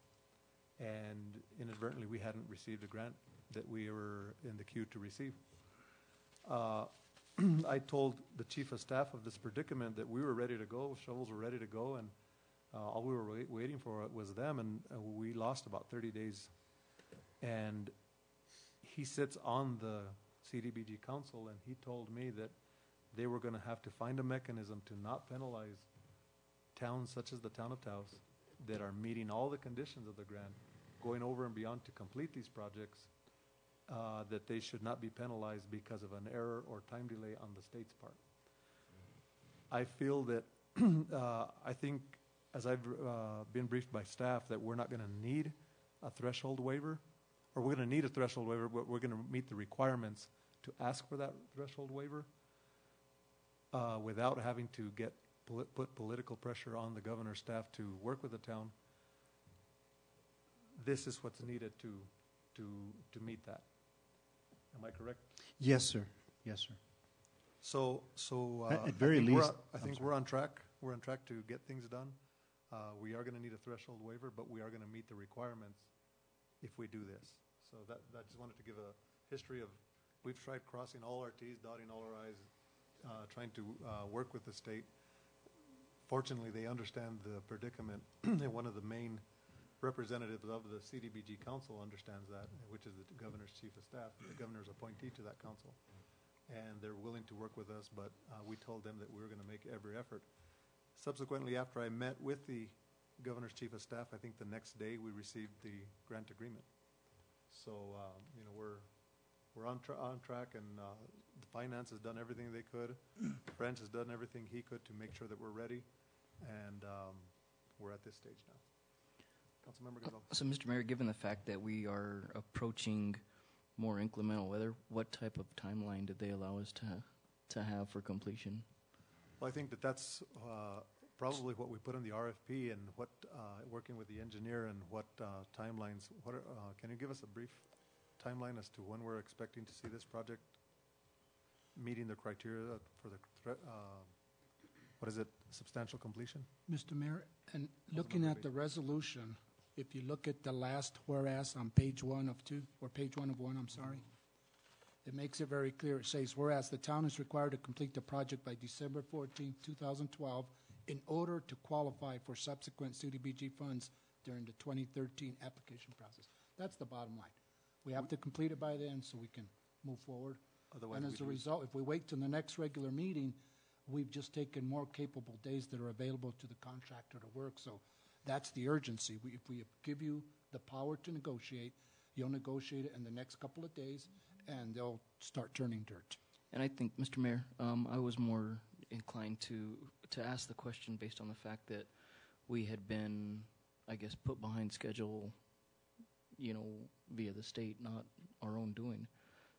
and inadvertently we hadn't received a grant that we were in the queue to receive. I told the chief of staff of this predicament that we were ready to go, shovels were ready to go, and all we were waiting for was them, and we lost about 30 days. And he sits on the CDBG council, and he told me that they were going to have to find a mechanism to not penalize towns such as the town of Taos that are meeting all the conditions of the grant, going over and beyond to complete these projects, that they should not be penalized because of an error or time delay on the state's part. I feel that, I think, as I've been briefed by staff, that we're not going to need a threshold waiver, or we're going to need a threshold waiver, but we're going to meet the requirements to ask for that threshold waiver without having to put political pressure on the governor's staff to work with the town. This is what's needed to meet that. Am I correct? Yes, sir. Yes, sir. So at very least, I think we're on track. We're on track to get things done. We are going to need a threshold waiver, but we are going to meet the requirements if we do this. So that I just wanted to give a history of, we've tried crossing all our T's, dotting all our I's, trying to work with the state. Fortunately, they understand the predicament, and one of the main representatives of the CDBG council understands that, which is the governor's chief of staff, the governor's appointee to that council. And they're willing to work with us, but we told them that we were going to make every effort. Subsequently, after I met with the governor's chief of staff, I think the next day we received the grant agreement. So, we're on track, and the finance has done everything they could. French has done everything he could to make sure that we're ready, and we're at this stage now. Councilmember Gonzalez. So, Mr. Mayor, given the fact that we are approaching more inclemental weather, what type of timeline did they allow us to have for completion? Well, I think that's probably what we put in the RFP, and what working with the engineer, and what timelines. Can you give us a brief timeline as to when we're expecting to see this project meeting the criteria for the substantial completion? Mr. Mayor, and looking at the resolution, if you look at the last whereas on page 1 of 2, or page 1 of 1, I'm sorry, it makes it very clear. It says, whereas the town is required to complete the project by December 14, 2012, in order to qualify for subsequent CDBG funds during the 2013 application process. That's the bottom line. We have to complete it by then so we can move forward. Otherwise, and as a result, if we wait till the next regular meeting, we've just taken more capable days that are available to the contractor to work. So that's the urgency. If we give you the power to negotiate, you'll negotiate it in the next couple of days, and they'll start turning dirt. And I think, Mr. Mayor, I was more inclined to ask the question based on the fact that we had been, I guess, put behind schedule, via the state, not our own doing.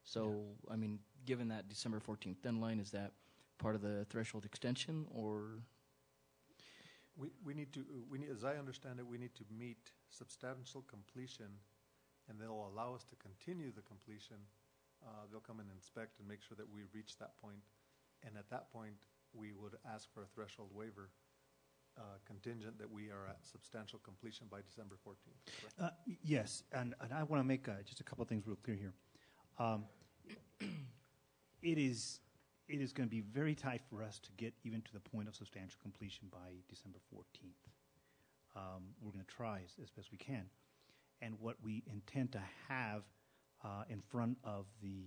So, yeah. I mean, given that December 14th deadline, is that part of the threshold extension, or? We need, as I understand it, we need to meet substantial completion, and they'll allow us to continue the completion. They'll come and inspect and make sure that we reach that point, and at that point, we would ask for a threshold waiver contingent that we are at substantial completion by December 14th. Yes, and I want to make just a couple of things real clear here. It is going to be very tight for us to get even to the point of substantial completion by December 14th. We're going to try as best we can. And what we intend to have in front of the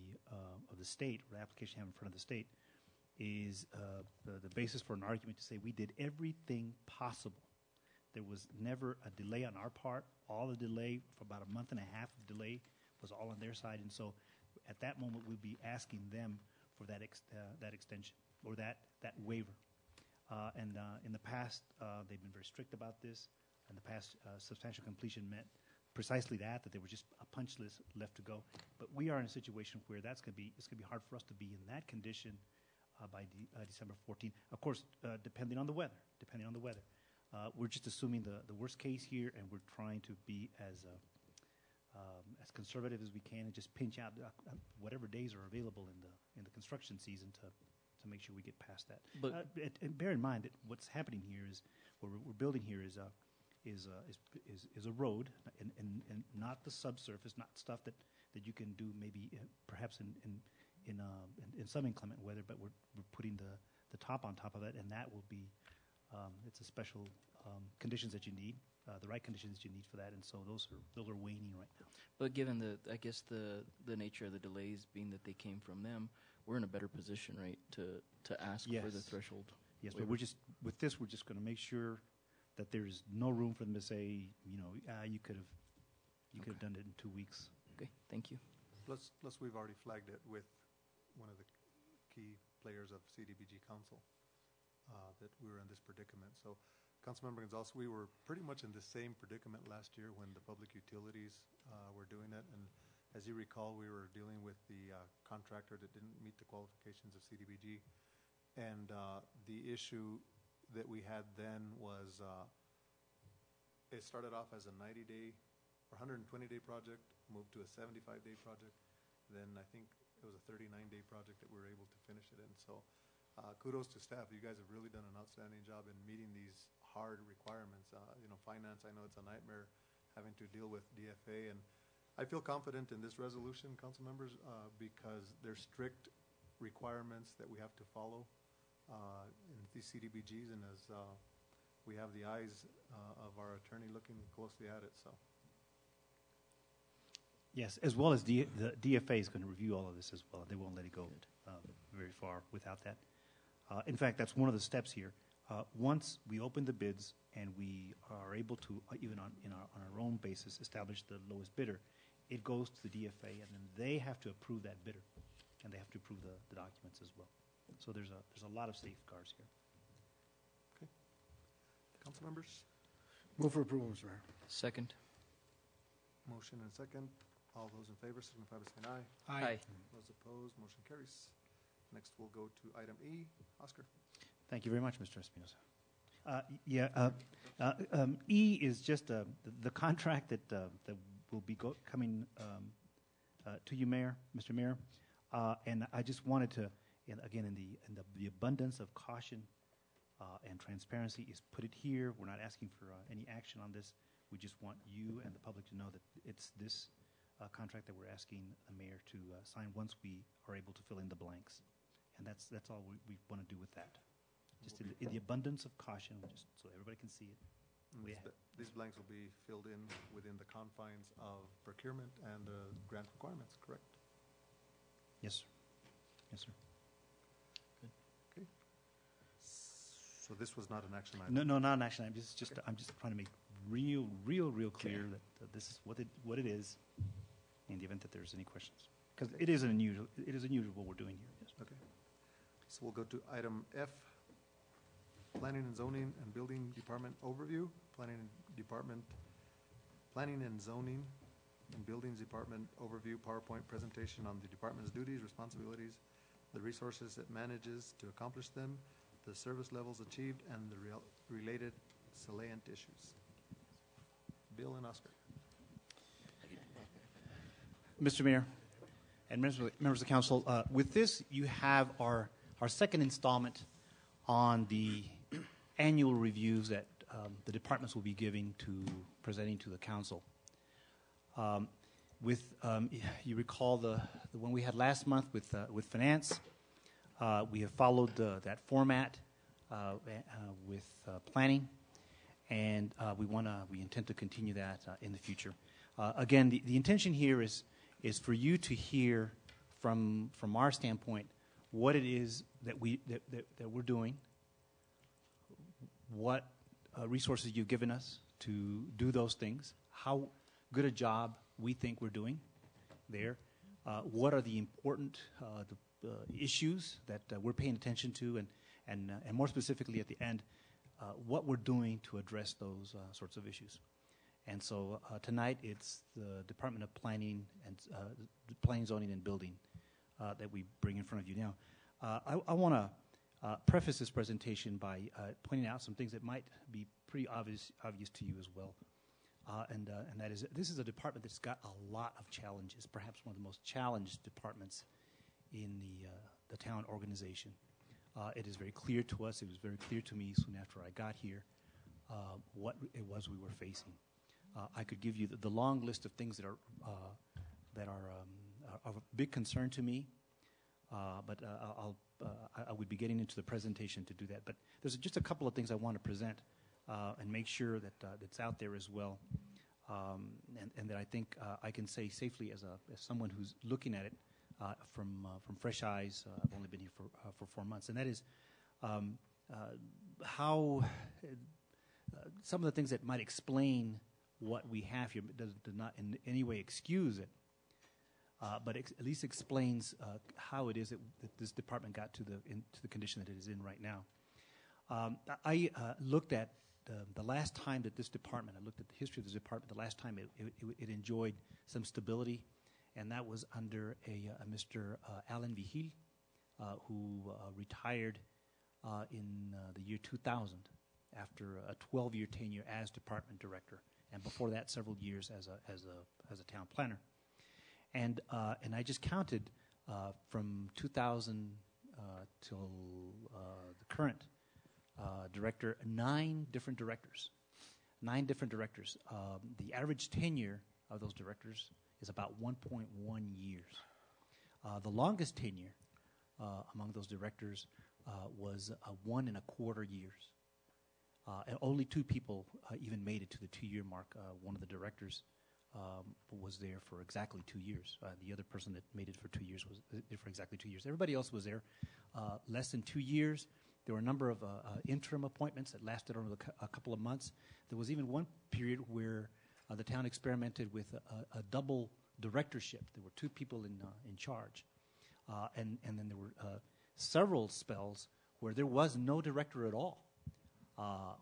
state, or the application have in front of the state, is the basis for an argument to say we did everything possible. There was never a delay on our part. All the delay, for about a month and a half of delay, was all on their side. And so at that moment, we'd be asking them for that extension, or that waiver. And in the past, they've been very strict about this. In the past, substantial completion meant precisely that there was just a punch list left to go. But we are in a situation where it's going to be hard for us to be in that condition by December 14th. Of course, depending on the weather. We're just assuming the worst case here, and we're trying to be as conservative as we can, and just pinch out whatever days are available in the construction season to make sure we get past that. But and bear in mind that what's happening here is what we're building here is a road, and not the subsurface, not stuff that you can do maybe perhaps in some inclement weather, but we're putting the top on top of it, and that will be, it's a special conditions that you need, the right conditions that you need for that, and so those are waning right now. But given the nature of the delays being that they came from them, we're in a better position, right, to ask for the threshold. Yes, waiver. but we're just going to make sure that there's no room for them to say, you could have done it in 2 weeks. Okay, thank you. Plus, we've already flagged it with one of the key players of CDBG Council that we were in this predicament. So, Councilmember Gonzalez, we were pretty much in the same predicament last year when the public utilities were doing it. And as you recall, we were dealing with the contractor that didn't meet the qualifications of CDBG. And the issue that we had then was it started off as a 90-day or 120-day project, moved to a 75-day project. Then I think it was a 39-day project that we were able to finish it in. So kudos to staff. You guys have really done an outstanding job in meeting these hard requirements. Finance, I know it's a nightmare having to deal with DFA. And I feel confident in this resolution, council members, because there's strict requirements that we have to follow in these CDBGs, and as we have the eyes of our attorney looking closely at it. So. Yes, as well as the DFA is going to review all of this as well. They won't let it go very far without that. In fact, that's one of the steps here. Once we open the bids and we are able to, even on our own basis, establish the lowest bidder, it goes to the DFA, and then they have to approve that bidder, and they have to approve the documents as well. So there's a lot of safeguards here. Okay. Council members? Move for approval, Mr. Mayor. Second. Motion and second. All those in favor signify by saying aye. Aye. Those opposed, motion carries. Next, we'll go to item E. Oscar. Thank you very much, Mr. Espinosa. E is just the contract that will be coming to you, Mayor, Mr. Mayor, and I just wanted to, again, in the abundance of caution and transparency, is put it here. We're not asking for any action on this. We just want you and the public to know that it's this contract that we're asking the mayor to sign once we are able to fill in the blanks, and that's all we want to do with that. Just in the abundance of caution, just so everybody can see it. These blanks will be filled in within the confines of procurement and grant requirements, correct? Yes, sir. Yes, sir. Good. Okay. So this was not an action item? No, not an action item. I'm just trying to make real clear that this is what it is in the event that there's any questions. Because it is unusual what we're doing here. Yes. Okay. So we'll go to item F. Planning and Zoning and Building Department Overview. Planning and Zoning and Buildings Department Overview PowerPoint presentation on the department's duties, responsibilities, the resources it manages to accomplish them, the service levels achieved, and the related salient issues. Bill and Oscar. Mr. Mayor and members of the council, with this you have our second installment on the annual reviews that the departments will be presenting to the council. You recall the one we had last month with finance. We have followed that format with planning, and we intend to continue that in the future. Again, the intention here is for you to hear from our standpoint what it is that we're doing, what resources you've given us to do those things, how good a job we think we're doing there, what are the important issues that we're paying attention to, and more specifically at the end, what we're doing to address those sorts of issues. And so tonight it's the Department of Planning and Planning, Zoning, and Building that we bring in front of you now. I want to preface this presentation by pointing out some things that might be pretty obvious to you as well. And that is, this is a department that's got a lot of challenges, perhaps one of the most challenged departments in the town organization. It is very clear to us, it was very clear to me soon after I got here, what it was we were facing. I could give you the long list of things that are of big concern to me. but I would be getting into the presentation to do that. But there's just a couple of things I want to present and make sure that that's out there as well, and that I think I can say safely as someone who's looking at it from fresh eyes. I've only been here for 4 months, and that is how some of the things that might explain what we have here does not in any way excuse it, but at least explains how it is that this department got to the condition that it is in right now. I looked at the last time that this department, I looked at the history of this department, the last time it enjoyed some stability, and that was under a Mr. Alan Vigil, who retired in the year 2000 after a 12-year tenure as department director, and before that several years as a town planner. And I just counted from 2000 till the current director, 9 different directors. 9 different directors. The average tenure of those directors is about 1.1 years. The longest tenure among those directors was 1.25 years. And only 2 people even made it to the 2-year mark. One of the directors was there for exactly 2 years. The other person that made it for 2 years was there for exactly 2 years. Everybody else was there less than 2 years. There were a number of interim appointments that lasted over a couple of months. There was even one period where the town experimented with a double directorship. There were 2 people in charge. And then there were several spells where there was no director at all,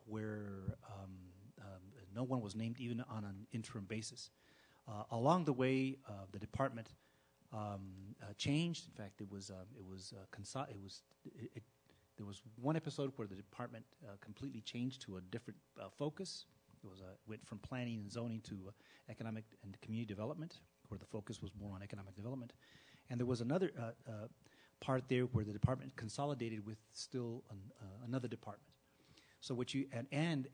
where no one was named even on an interim basis. Along the way, the department changed. In fact, there was one episode where the department completely changed to a different focus. It went from planning and zoning to economic and community development, where the focus was more on economic development. And there was another part there where the department consolidated with still another department. So what you and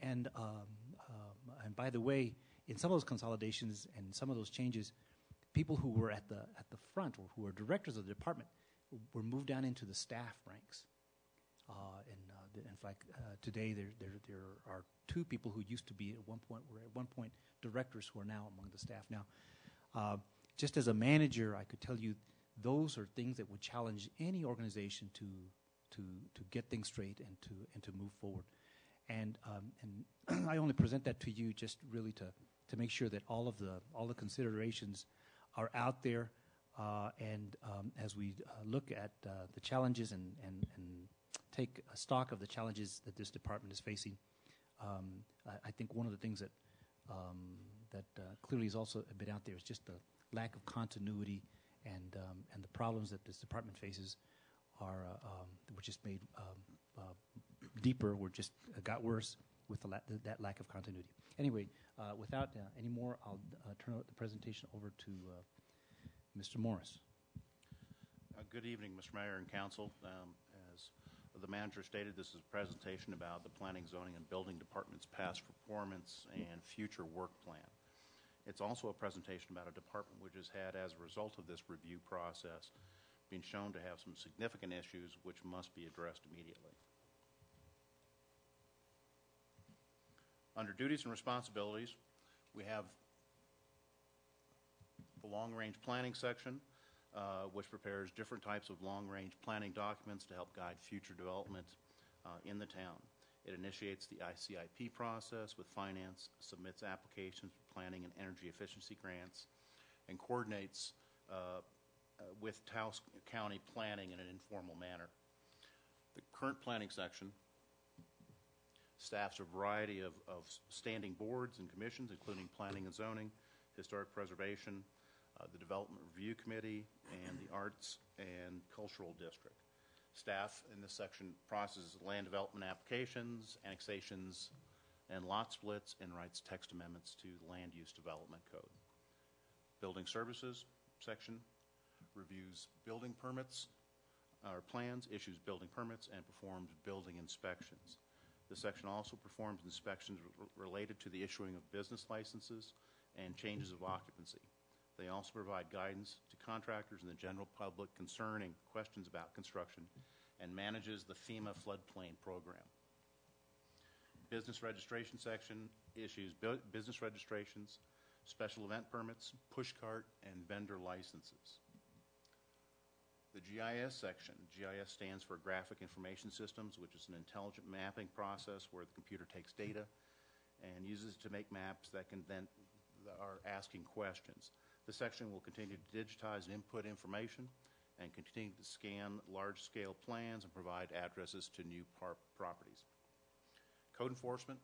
by the way, in some of those consolidations and some of those changes, people who were at the front or who were directors of the department were moved down into the staff ranks. In fact, today there are 2 people who used to be at one point directors who are now among the staff. Now, just as a manager, I could tell you those are things that would challenge any organization to get things straight and to move forward. And I only present that to you just really to make sure that all the considerations are out there. And as we look at the challenges and take a stock of the challenges that this department is facing, I think one of the things that clearly is also a bit out there is just the lack of continuity and the problems that this department faces were just made deeper, got worse with that lack of continuity. Anyway, without any more, I'll turn the presentation over to Mr. Morris. Good evening, Mr. Mayor and Council. As the manager stated, this is a presentation about the Planning, Zoning, and Building Department's past performance and future work plan. It's also a presentation about a department which has had, as a result of this review process, been shown to have some significant issues which must be addressed immediately. Under duties and responsibilities, we have the long-range planning section, which prepares different types of long-range planning documents to help guide future development in the town. It initiates the ICIP process with finance, submits applications for planning and energy efficiency grants, and coordinates with Taos County planning in an informal manner. The current planning section staffs a variety of standing boards and commissions, including planning and zoning, historic preservation, the Development Review Committee, and the Arts and Cultural District. Staff in this section processes land development applications, annexations, and lot splits, and writes text amendments to the Land Use Development Code. Building Services section reviews building permits or plans, issues building permits, and performs building inspections. This section also performs inspections related to the issuing of business licenses and changes of occupancy. They also provide guidance to contractors and the general public concerning questions about construction and manages the FEMA floodplain program. Business registration section issues business registrations, special event permits, push cart, and vendor licenses. The GIS section, GIS stands for Graphic Information Systems, which is an intelligent mapping process where the computer takes data and uses it to make maps that are asking questions. This section will continue to digitize and input information and continue to scan large-scale plans and provide addresses to new properties. Code enforcement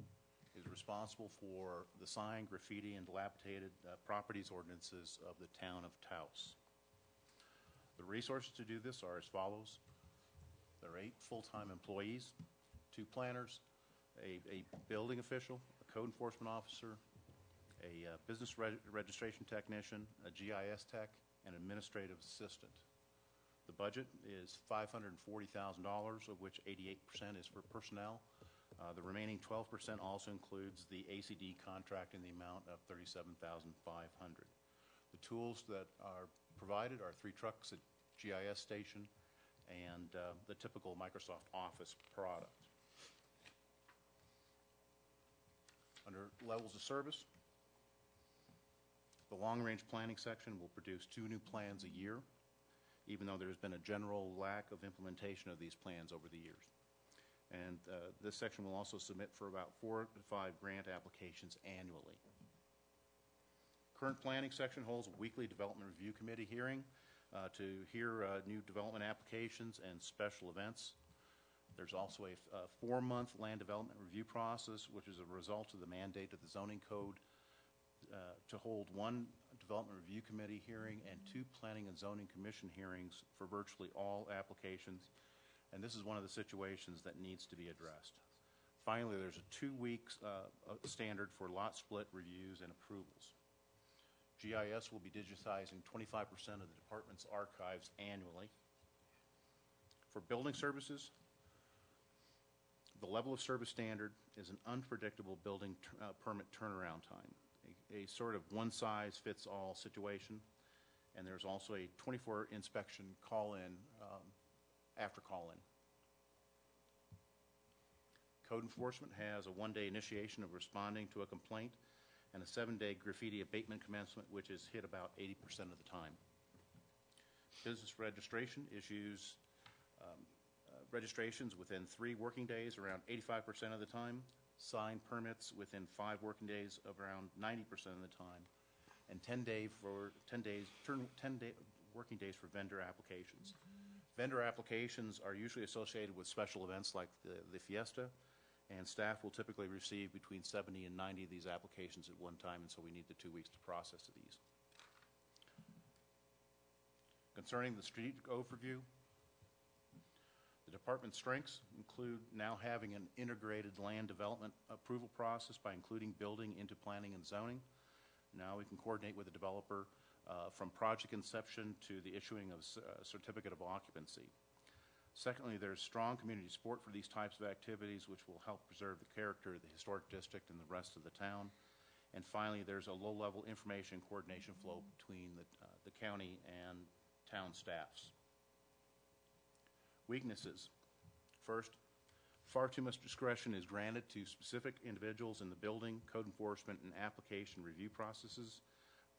is responsible for the sign, graffiti, and dilapidated properties ordinances of the town of Taos. The resources to do this are as follows. There are 8 full-time employees, 2 planners, a building official, a code enforcement officer, a business registration technician, a GIS tech, and administrative assistant. The budget is $540,000, of which 88% is for personnel. The remaining 12% also includes the ACD contract in the amount of $37,500. The tools that are provided are 3 trucks at GIS station and the typical Microsoft Office product. Under levels of service, the long-range planning section will produce 2 new plans a year, even though there's been a general lack of implementation of these plans over the years. And this section will also submit for about 4 to 5 grant applications annually. Current planning section holds a weekly development review committee hearing to hear new development applications and special events. There's also a 4-month land development review process, which is a result of the mandate of the zoning code to hold 1 development review committee hearing and 2 planning and zoning commission hearings for virtually all applications. And this is one of the situations that needs to be addressed. Finally, there's a 2-week standard for lot split reviews and approvals. GIS will be digitizing 25% of the department's archives annually. For building services, the level of service standard is an unpredictable building permit turnaround time, a sort of one-size-fits-all situation. And there's also a 24 inspection call-in after call-in. Code enforcement has a 1-day initiation of responding to a complaint and a 7-day graffiti abatement commencement, which is hit about 80% of the time. Business registration issues registrations within 3 working days, around 85% of the time. Sign permits within 5 working days, of around 90% of the time, and 10 working days for vendor applications. Vendor applications are usually associated with special events like the Fiesta, and staff will typically receive between 70 and 90 of these applications at one time, and so we need the 2 weeks to process these. Concerning the strategic overview, the department's strengths include now having an integrated land development approval process by including building into planning and zoning. Now we can coordinate with the developer from project inception to the issuing of a certificate of occupancy. Secondly, there's strong community support for these types of activities, which will help preserve the character of the historic district and the rest of the town. And finally, there's a low-level information coordination flow between the county and town staffs. Weaknesses. First, far too much discretion is granted to specific individuals in the building, code enforcement, and application review processes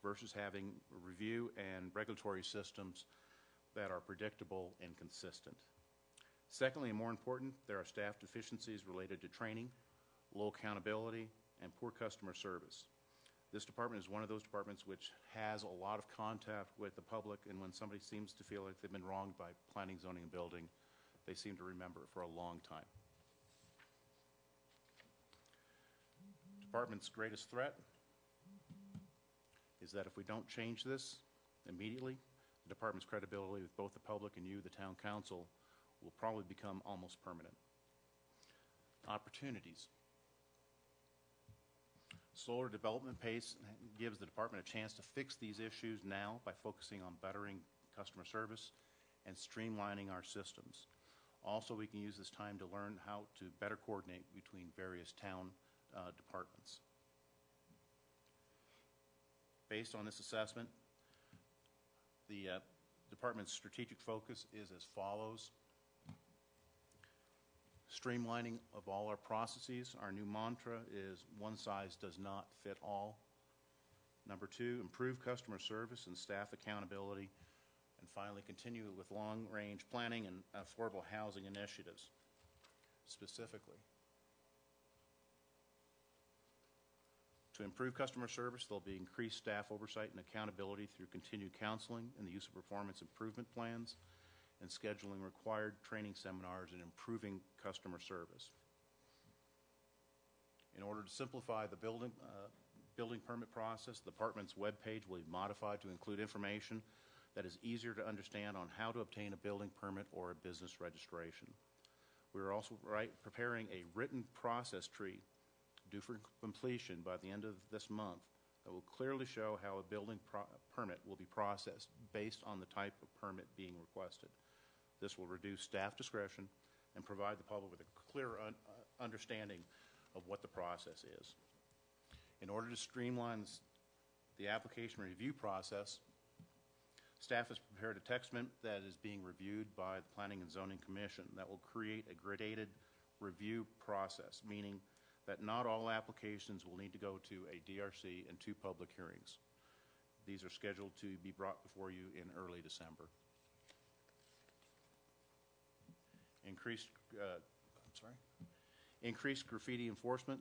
versus having review and regulatory systems that are predictable and consistent. Secondly, and more important, there are staff deficiencies related to training, low accountability, and poor customer service. This department is one of those departments which has a lot of contact with the public, and when somebody seems to feel like they've been wronged by planning, zoning, and building, they seem to remember it for a long time. Department's greatest threat is that if we don't change this immediately, the department's credibility with both the public and you, the town council, will probably become almost permanent. Opportunities. Slower development pace gives the department a chance to fix these issues now by focusing on bettering customer service and streamlining our systems. Also, we can use this time to learn how to better coordinate between various town departments. Based on this assessment, The department's strategic focus is as follows. Streamlining of all our processes. Our new mantra is one size does not fit all. Number 2, improve customer service and staff accountability. And finally, continue with long-range planning and affordable housing initiatives. Specifically, to improve customer service, there'll be increased staff oversight and accountability through continued counseling and the use of performance improvement plans and scheduling required training seminars and improving customer service. In order to simplify the building permit process, the department's webpage will be modified to include information that is easier to understand on how to obtain a building permit or a business registration. We are also preparing a written process tree due for completion by the end of this month that will clearly show how a building permit will be processed based on the type of permit being requested. This will reduce staff discretion and provide the public with a clear understanding of what the process is. In order to streamline the application review process, staff has prepared a text that is being reviewed by the Planning and Zoning Commission that will create a gradated review process, meaning that not all applications will need to go to a DRC and 2 public hearings. These are scheduled to be brought before you in early December. Increased graffiti enforcement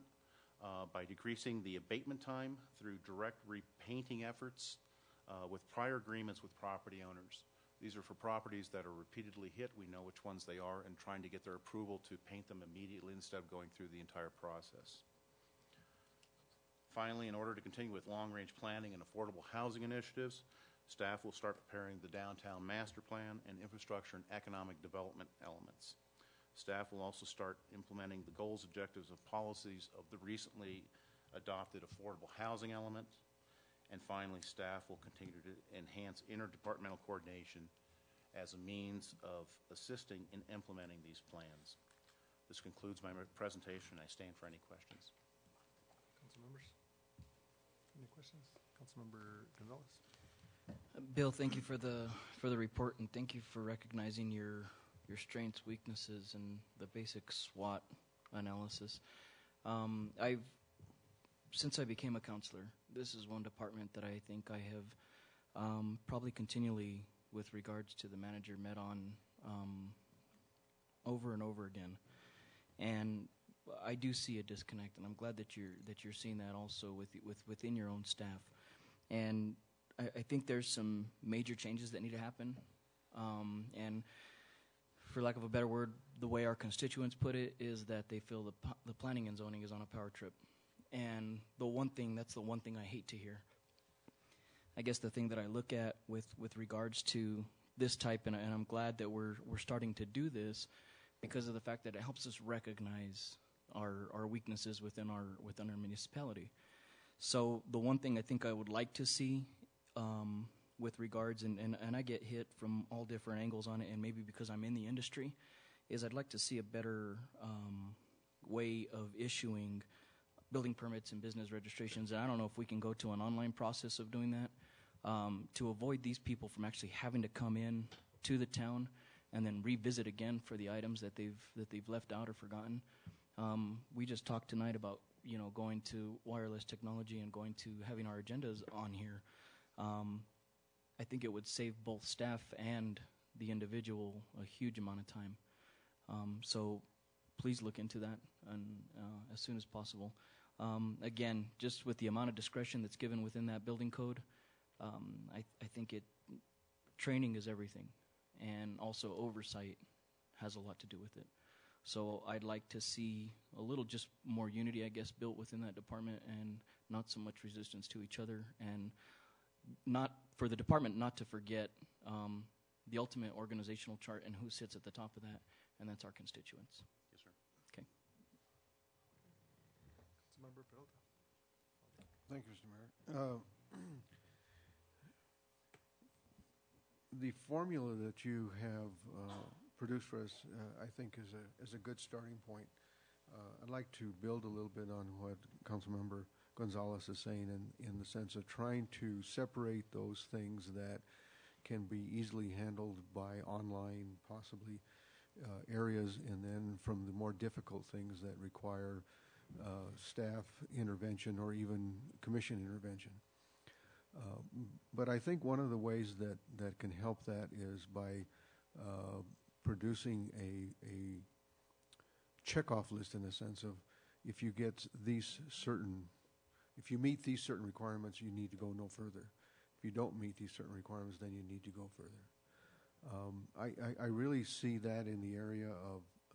by decreasing the abatement time through direct repainting efforts with prior agreements with property owners. These are for properties that are repeatedly hit. We know which ones they are, and trying to get their approval to paint them immediately instead of going through the entire process. Finally, in order to continue with long-range planning and affordable housing initiatives, staff will start preparing the downtown master plan and infrastructure and economic development elements. Staff will also start implementing the goals, objectives, and policies of the recently adopted affordable housing element. And finally, staff will continue to enhance interdepartmental coordination as a means of assisting in implementing these plans. This concludes my presentation. I stand for any questions. Council members, any questions? Councilmember Gonzalez. Bill, thank you for the report, and thank you for recognizing your strengths, weaknesses, and the basic SWOT analysis. Since I became a counselor, this is one department that I think I have probably continually, with regards to the manager, met on over and over again. And I do see a disconnect, and I'm glad that you're seeing that also within your own staff. And I think there's some major changes that need to happen. And for lack of a better word, the way our constituents put it is that they feel the planning and zoning is on a power trip. And that's the one thing I hate to hear. I guess the thing that I look at with regards to this type, and I'm glad that we're starting to do this because of the fact that it helps us recognize our weaknesses within our municipality. So the one thing I think I would like to see with regards, and I get hit from all different angles on it, and maybe because I'm in the industry, is I'd like to see a better way of issuing building permits and business registrations. And I don't know if we can go to an online process of doing that to avoid these people from actually having to come in to the town and then revisit again for the items that they've left out or forgotten. We just talked tonight about going to wireless technology and going to having our agendas on here. I think it would save both staff and the individual a huge amount of time. So please look into that and as soon as possible. Again, just with the amount of discretion that's given within that building code, I think training is everything, and also oversight has a lot to do with it. So I'd like to see a little just more unity, I guess, built within that department, and not so much resistance to each other, and not for the department not to forget the ultimate organizational chart and who sits at the top of that, and that's our constituents. Yes, sir. Okay. Councilmember Peralta. Thank you, Mr. Mayor. The formula that you have produced for us, I think, is a good starting point. I'd like to build a little bit on what Councilmember Gonzalez is saying in the sense of trying to separate those things that can be easily handled by online, possibly areas, and then from the more difficult things that require staff intervention or even commission intervention. But I think one of the ways that can help that is by producing a checkoff list, in the sense of, if you meet these certain requirements, you need to go no further. If you don't meet these certain requirements, then you need to go further. I really see that in the area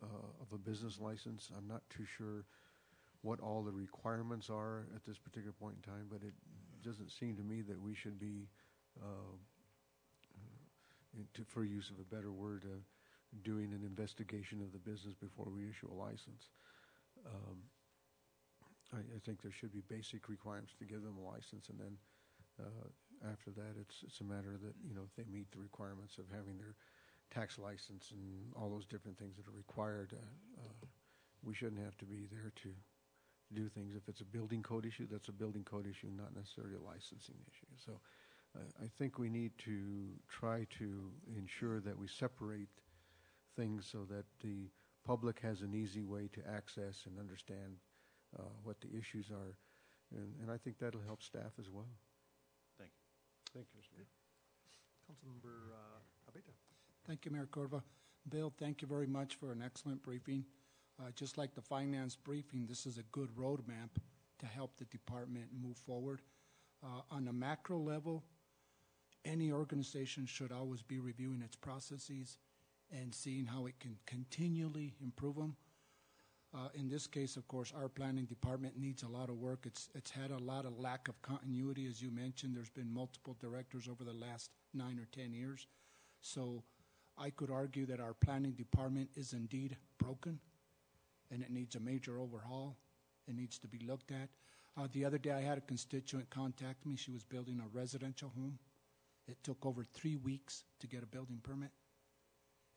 of a business license. I'm not too sure what all the requirements are at this particular point in time, but it doesn't seem to me that we should be, for use of a better word, doing an investigation of the business before we issue a license. I think there should be basic requirements to give them a license, and then after that, it's a matter that, if they meet the requirements of having their tax license and all those different things that are required, we shouldn't have to be there to do things. If it's a building code issue, that's a building code issue, not necessarily a licensing issue. So I think we need to try to ensure that we separate things so that the public has an easy way to access and understand what the issues are. And I think that'll help staff as well. Thank you. Thank you, Mr. Mayor. Councilmember Abeta. Thank you, Mayor Cordova. Bill, thank you very much for an excellent briefing. Just like the finance briefing, this is a good roadmap to help the department move forward. On a macro level, any organization should always be reviewing its processes and seeing how it can continually improve them. In this case, of course, our planning department needs a lot of work. It's had a lot of lack of continuity, as you mentioned. There's been multiple directors over the last 9 or 10 years. So I could argue that our planning department is indeed broken, and it needs a major overhaul. It needs to be looked at. The other day I had a constituent contact me. She was building a residential home. It took over 3 weeks to get a building permit.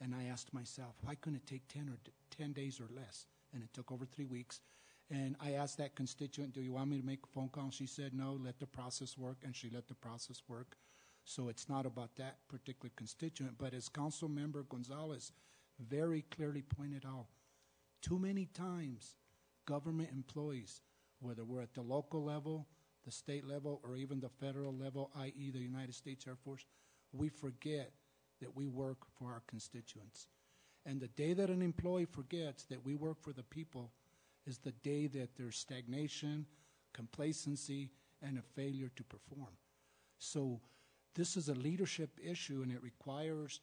And I asked myself, why couldn't it take 10 days or less? And it took over 3 weeks. And I asked that constituent, do you want me to make a phone call? And she said, no, let the process work. And she let the process work. So it's not about that particular constituent. But as Council Member Gonzalez very clearly pointed out, too many times government employees, whether we're at the local level, the state level, or even the federal level, i.e. the United States Air Force, we forget that we work for our constituents. And the day that an employee forgets that we work for the people is the day that there's stagnation, complacency, and a failure to perform. So this is a leadership issue, and it requires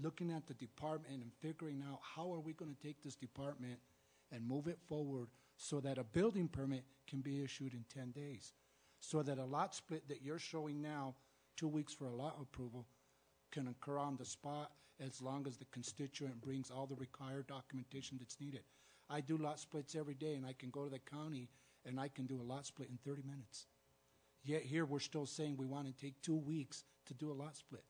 looking at the department and figuring out how are we going to take this department and move it forward so that a building permit can be issued in 10 days, so that a lot split that you're showing now, 2 weeks for a lot approval, can occur on the spot as long as the constituent brings all the required documentation that's needed. I do lot splits every day, and I can go to the county and I can do a lot split in 30 minutes. Yet here we're still saying we want to take 2 weeks to do a lot split.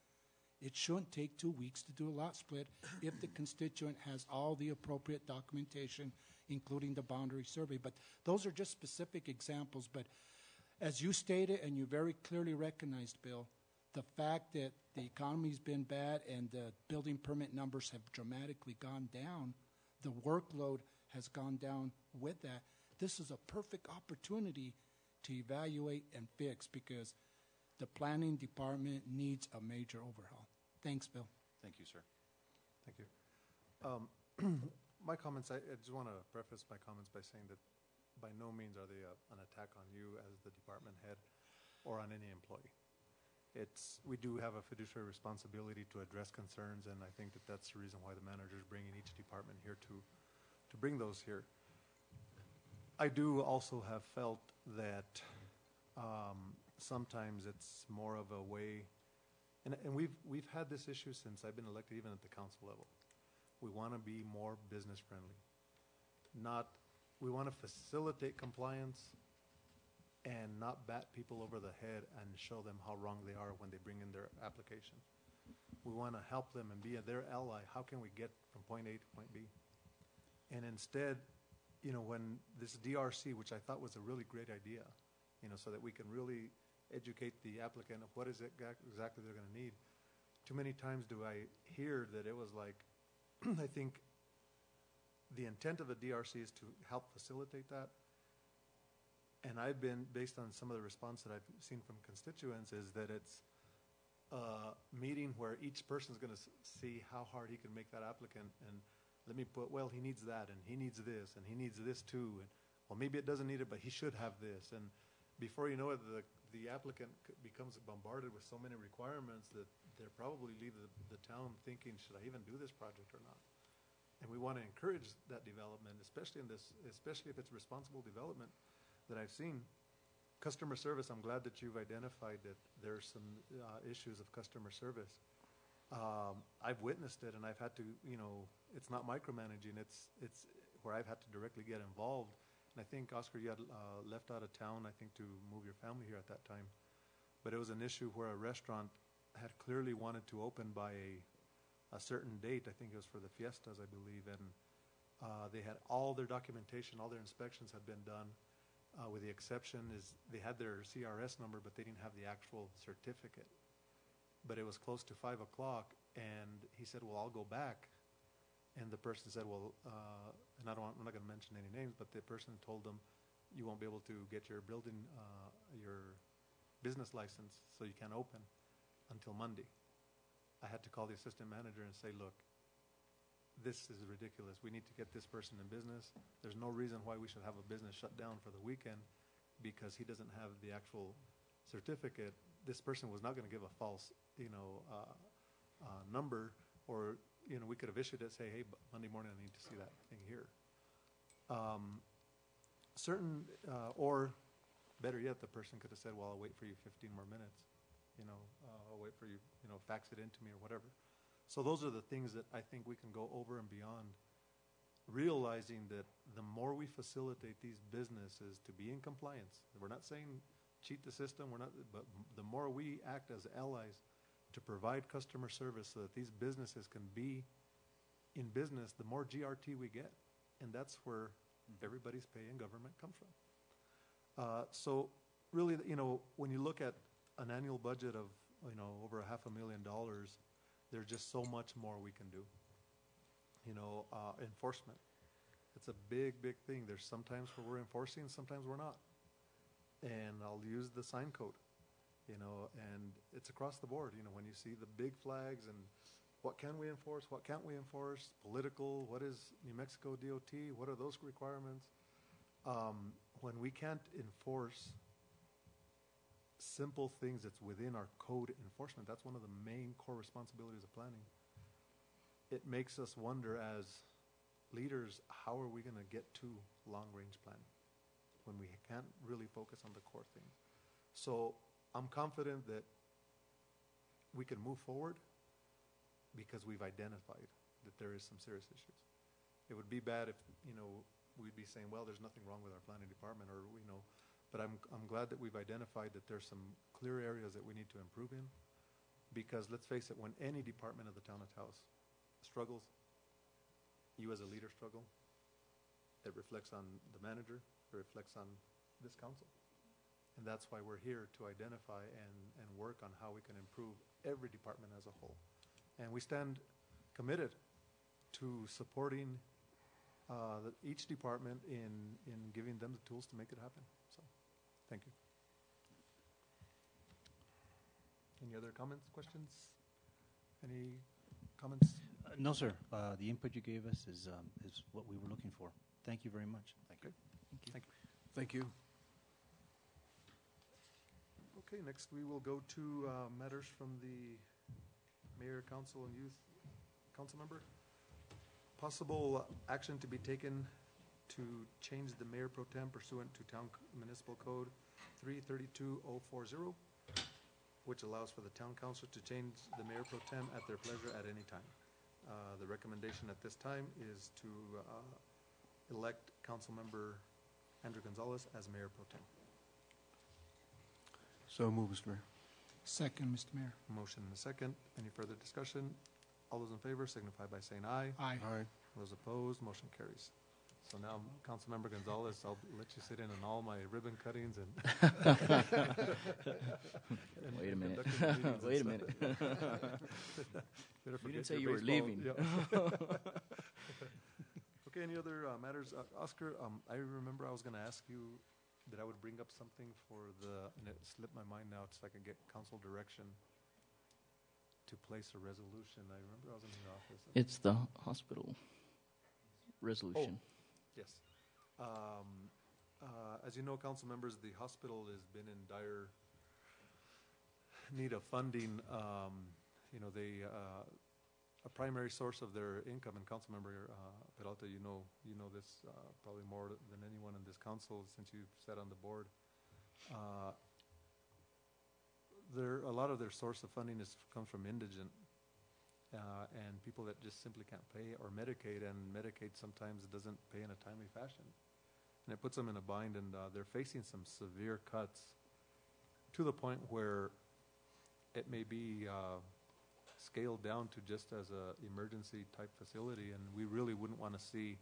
It shouldn't take 2 weeks to do a lot split if the constituent has all the appropriate documentation, including the boundary survey. But those are just specific examples. But as you stated, and you very clearly recognized, Bill, the fact that the economy's been bad and the building permit numbers have dramatically gone down, the workload has gone down with that. This is a perfect opportunity to evaluate and fix, because the planning department needs a major overhaul. Thanks, Bill. Thank you, sir. Thank you. My comments, I just want to preface my comments by saying that by no means are they an attack on you as the department head or on any employee. We do have a fiduciary responsibility to address concerns, and I think that that's the reason why the manager is bringing each department here to bring those here. I do also have felt that sometimes it's more of a way, and we've had this issue since I've been elected, even at the council level. We want to be more business friendly. We want to facilitate compliance and not bat people over the head and show them how wrong they are when they bring in their application. We want to help them and be their ally. How can we get from point A to point B? And instead, when this DRC, which I thought was a really great idea, so that we can really educate the applicant of what is it exactly they're going to need, too many times do I hear that it was like, I think the intent of the DRC is to help facilitate that. And I've been, based on some of the response that I've seen from constituents, is that it's a meeting where each person's going to see how hard he can make that applicant. And let me put, well, he needs that, and he needs this, and he needs this too. And, well, maybe it doesn't need it, but he should have this. And before you know it, the applicant becomes bombarded with so many requirements that they're probably leave the town thinking, should I even do this project or not? And we want to encourage that development, especially if it's responsible development that I've seen. Customer service, I'm glad that you've identified that there's some issues of customer service. I've witnessed it, and I've had to, it's not micromanaging, it's where I've had to directly get involved. And I think, Oscar, you had left out of town, I think, to move your family here at that time. But it was an issue where a restaurant had clearly wanted to open by a certain date. I think it was for the fiestas, I believe. And they had all their documentation, all their inspections had been done, with the exception is they had their CRS number, but they didn't have the actual certificate. But it was close to 5 o'clock, and he said, well, I'll go back. And the person said, well, and I'm not going to mention any names, but the person told them, you won't be able to get your your business license, so you can't open until Monday. I had to call the assistant manager and say, look, this is ridiculous. We need to get this person in business. There's no reason why we should have a business shut down for the weekend because he doesn't have the actual certificate. This person was not going to give a false, number, or we could have issued it, say, hey, Monday morning I need to see that thing here. Or better yet, the person could have said, well, I'll wait for you 15 more minutes. I'll wait for you, fax it into me or whatever. So those are the things that I think we can go over and beyond, realizing that the more we facilitate these businesses to be in compliance, we're not saying cheat the system, but the more we act as allies to provide customer service so that these businesses can be in business, the more GRT we get. And that's where everybody's pay in government comes from. So really, when you look at an annual budget of, over $500,000, there's just so much more we can do. Enforcement. It's a big, big thing. There's sometimes where we're enforcing, sometimes we're not. And I'll use the sign code, and it's across the board. When you see the big flags and what can we enforce, what can't we enforce, political, what is New Mexico DOT, what are those requirements? When we can't enforce simple things that's within our code enforcement, that's one of the main core responsibilities of planning. It makes us wonder as leaders, how are we going to get to long-range planning when we can't really focus on the core things? So I'm confident that we can move forward because we've identified that there is some serious issues. It would be bad if, we'd be saying, well, there's nothing wrong with our planning department, or but I'm glad that we've identified that there's some clear areas that we need to improve in, because let's face it, when any department of the town of Taos struggles, you as a leader struggle, it reflects on the manager, it reflects on this council. And that's why we're here, to identify and work on how we can improve every department as a whole. And we stand committed to supporting each department in giving them the tools to make it happen. So, thank you. Any other comments, questions? Any comments? No, sir. The input you gave us is what we were looking for. Thank you very much. Thank you. Thank you. Thank you. Okay, next we will go to matters from the Mayor, Council, and Youth Council member. Possible action to be taken to change the Mayor Pro Tem pursuant to Town Municipal Code 332040, which allows for the Town Council to change the Mayor Pro Tem at their pleasure at any time. The recommendation at this time is to elect Council Member Andrew Gonzalez as Mayor Pro Tem. So move, Mr. Mayor. Second, Mr. Mayor. Motion and a second. Any further discussion? All those in favor signify by saying aye. Aye. Aye. Those opposed, motion carries. So now, Councilmember Gonzalez, I'll let you sit in on all my ribbon cuttings and. Wait a minute. conducting the meetings and Wait a stuff. minute. Better You forget didn't say your you were baseball. leaving. Yeah. Okay, any other matters? Oscar, I remember I was going to ask you that I would bring up something for and it slipped my mind now, so I can get council direction to place a resolution. I remember I was in your office. It's the hospital resolution. Yes. As you know, council members, the hospital has been in dire need of funding. They a primary source of their income, and Councilmember Peralta, you know this probably more than anyone in this council since you've sat on the board. A lot of their source of funding comes from indigent and people that just simply can't pay, or Medicaid, and Medicaid sometimes doesn't pay in a timely fashion. And it puts them in a bind, and they're facing some severe cuts to the point where it may be scaled down to just as a emergency type facility, and we really wouldn't want to see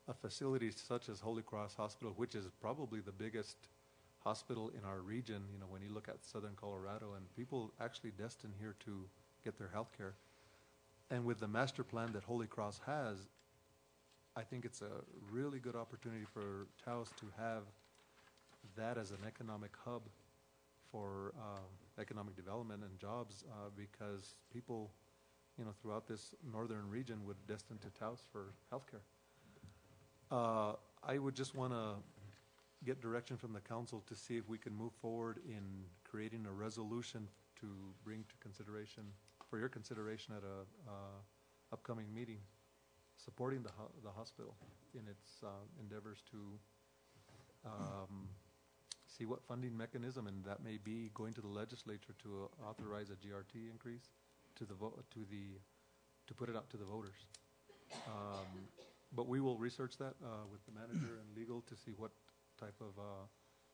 a facility such as Holy Cross Hospital, which is probably the biggest hospital in our region, when you look at southern Colorado, and people actually destined here to get their health care. And with the master plan that Holy Cross has, I think it's a really good opportunity for Taos to have that as an economic hub for economic development and jobs, because people, throughout this northern region would destine to Taos for healthcare. I would just want to get direction from the council to see if we can move forward in creating a resolution to bring to consideration, for your consideration at a upcoming meeting, supporting the hospital in its endeavors to see what funding mechanism, and that may be going to the legislature to authorize a GRT increase to put it out to the voters. But we will research that with the manager and legal to see what type of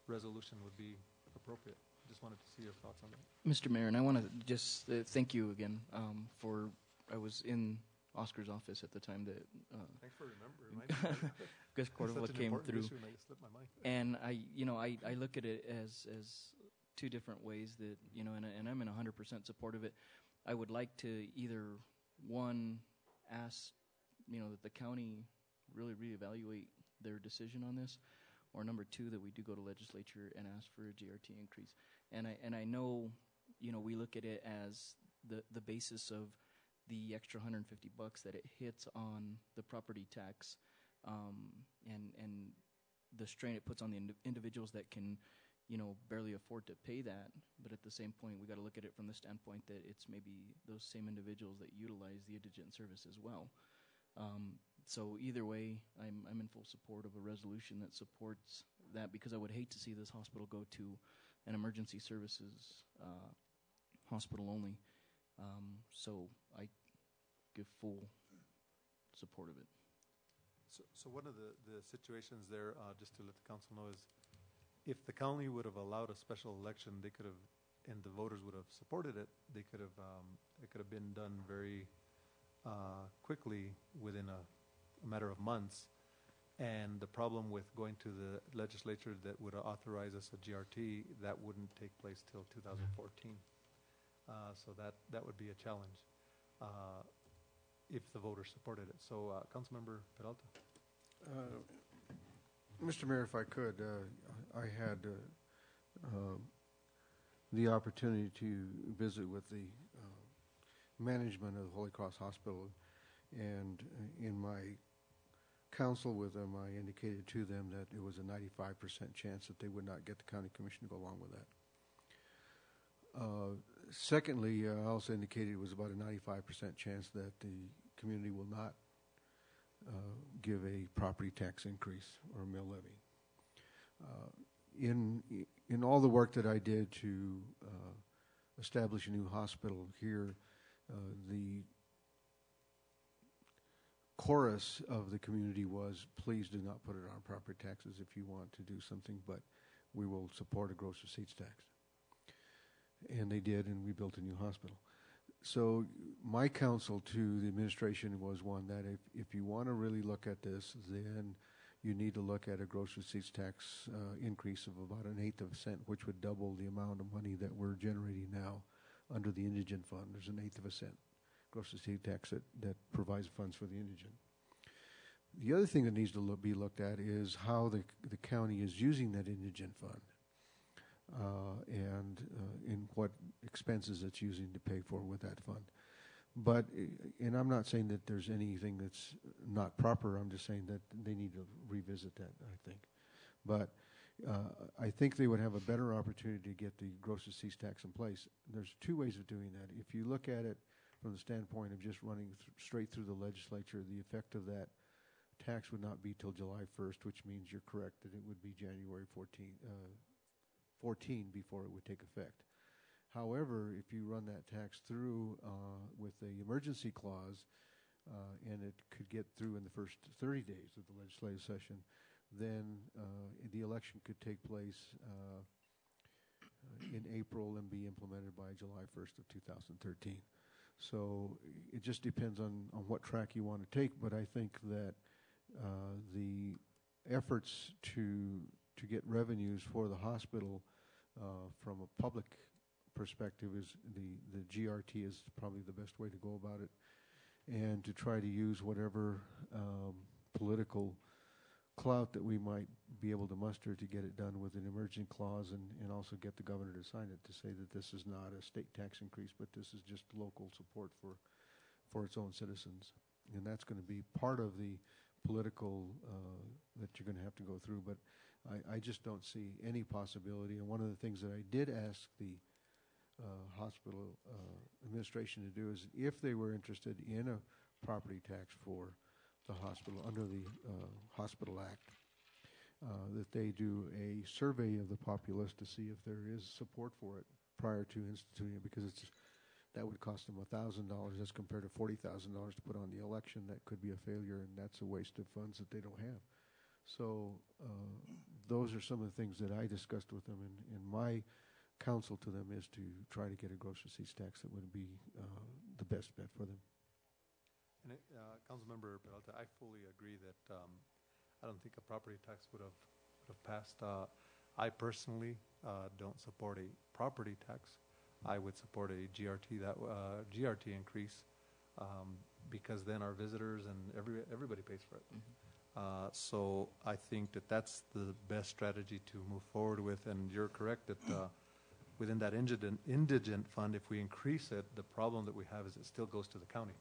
resolution would be appropriate. Just wanted to see your thoughts on that. Mr. Mayor, and I want to just thank you again I was in Oscar's office at the time that thanks for reminding me. Gus Cordova came through. Issue, and I slipped my mind. And I look at it as two different ways that, and I'm in 100% support of it. I would like to either, one, ask, that the county really reevaluate their decision on this, or number two, that we do go to legislature and ask for a GRT increase. And I know, we look at it as the basis of the extra $150 that it hits on the property tax, and the strain it puts on the individuals that can, barely afford to pay that. But at the same point, we got to look at it from the standpoint that it's maybe those same individuals that utilize the indigent service as well. So either way, I'm in full support of a resolution that supports that, because I would hate to see this hospital go to an emergency services hospital only. So I give full support of it. So one of the situations there, just to let the council know, is if the county would have allowed a special election, they could have, and the voters would have supported it, they could have, it could have been done very quickly within a matter of months. And the problem with going to the legislature that would authorize us a GRT, that wouldn't take place till 2014. So that would be a challenge if the voters supported it. So, Councilmember Peralta. Mr. Mayor, if I could, I had the opportunity to visit with the management of the Holy Cross Hospital, and in my counsel with them, I indicated to them that it was a 95% chance that they would not get the county commission to go along with that. Secondly, I also indicated it was about a 95% chance that the community will not give a property tax increase or a mill levy. In all the work that I did to establish a new hospital here, the chorus of the community was, please do not put it on property taxes if you want to do something, but we will support a gross receipts tax. And they did, and we built a new hospital. So my counsel to the administration was one that if you want to really look at this, then you need to look at a gross receipts tax increase of about 1/8 of a cent, which would double the amount of money that we're generating now under the indigent fund. There's 1/8 of a cent gross receipt tax that provides funds for the indigent. The other thing that needs to be looked at is how the county is using that indigent fund and in what expenses it's using to pay for with that fund. But, and I'm not saying that there's anything that's not proper, I'm just saying that they need to revisit that, I think. But I think they would have a better opportunity to get the gross receipts tax in place. There's two ways of doing that. If you look at it from the standpoint of just running straight through the legislature, the effect of that tax would not be till July 1st, which means you're correct that it would be January 14 before it would take effect. However, if you run that tax through with the emergency clause, and it could get through in the first 30 days of the legislative session, then the election could take place in April and be implemented by July 1st of 2013. So it just depends on what track you want to take, but I think that the efforts to get revenues for the hospital from a public perspective is the GRT is probably the best way to go about it, and to try to use whatever political clout that we might be able to muster to get it done with an emerging clause, and also get the governor to sign it to say that this is not a state tax increase, but this is just local support for its own citizens. And that's going to be part of the political that you're going to have to go through. But I just don't see any possibility. And one of the things that I did ask the hospital administration to do is, if they were interested in a property tax for the hospital under the Hospital Act, that they do a survey of the populace to see if there is support for it prior to instituting it, because that would cost them $1,000 as compared to $40,000 to put on the election. That could be a failure, and that's a waste of funds that they don't have. So those are some of the things that I discussed with them, and my counsel to them is to try to get a gross receipts tax that would be the best bet for them. And Councilmember Peralta, I fully agree that I don't think a property tax would have passed. I personally don't support a property tax. I would support a GRT increase, because then our visitors and everybody pays for it. Mm-hmm. So I think that that's the best strategy to move forward with. And you're correct that within that indigent fund, if we increase it, the problem that we have is it still goes to the county.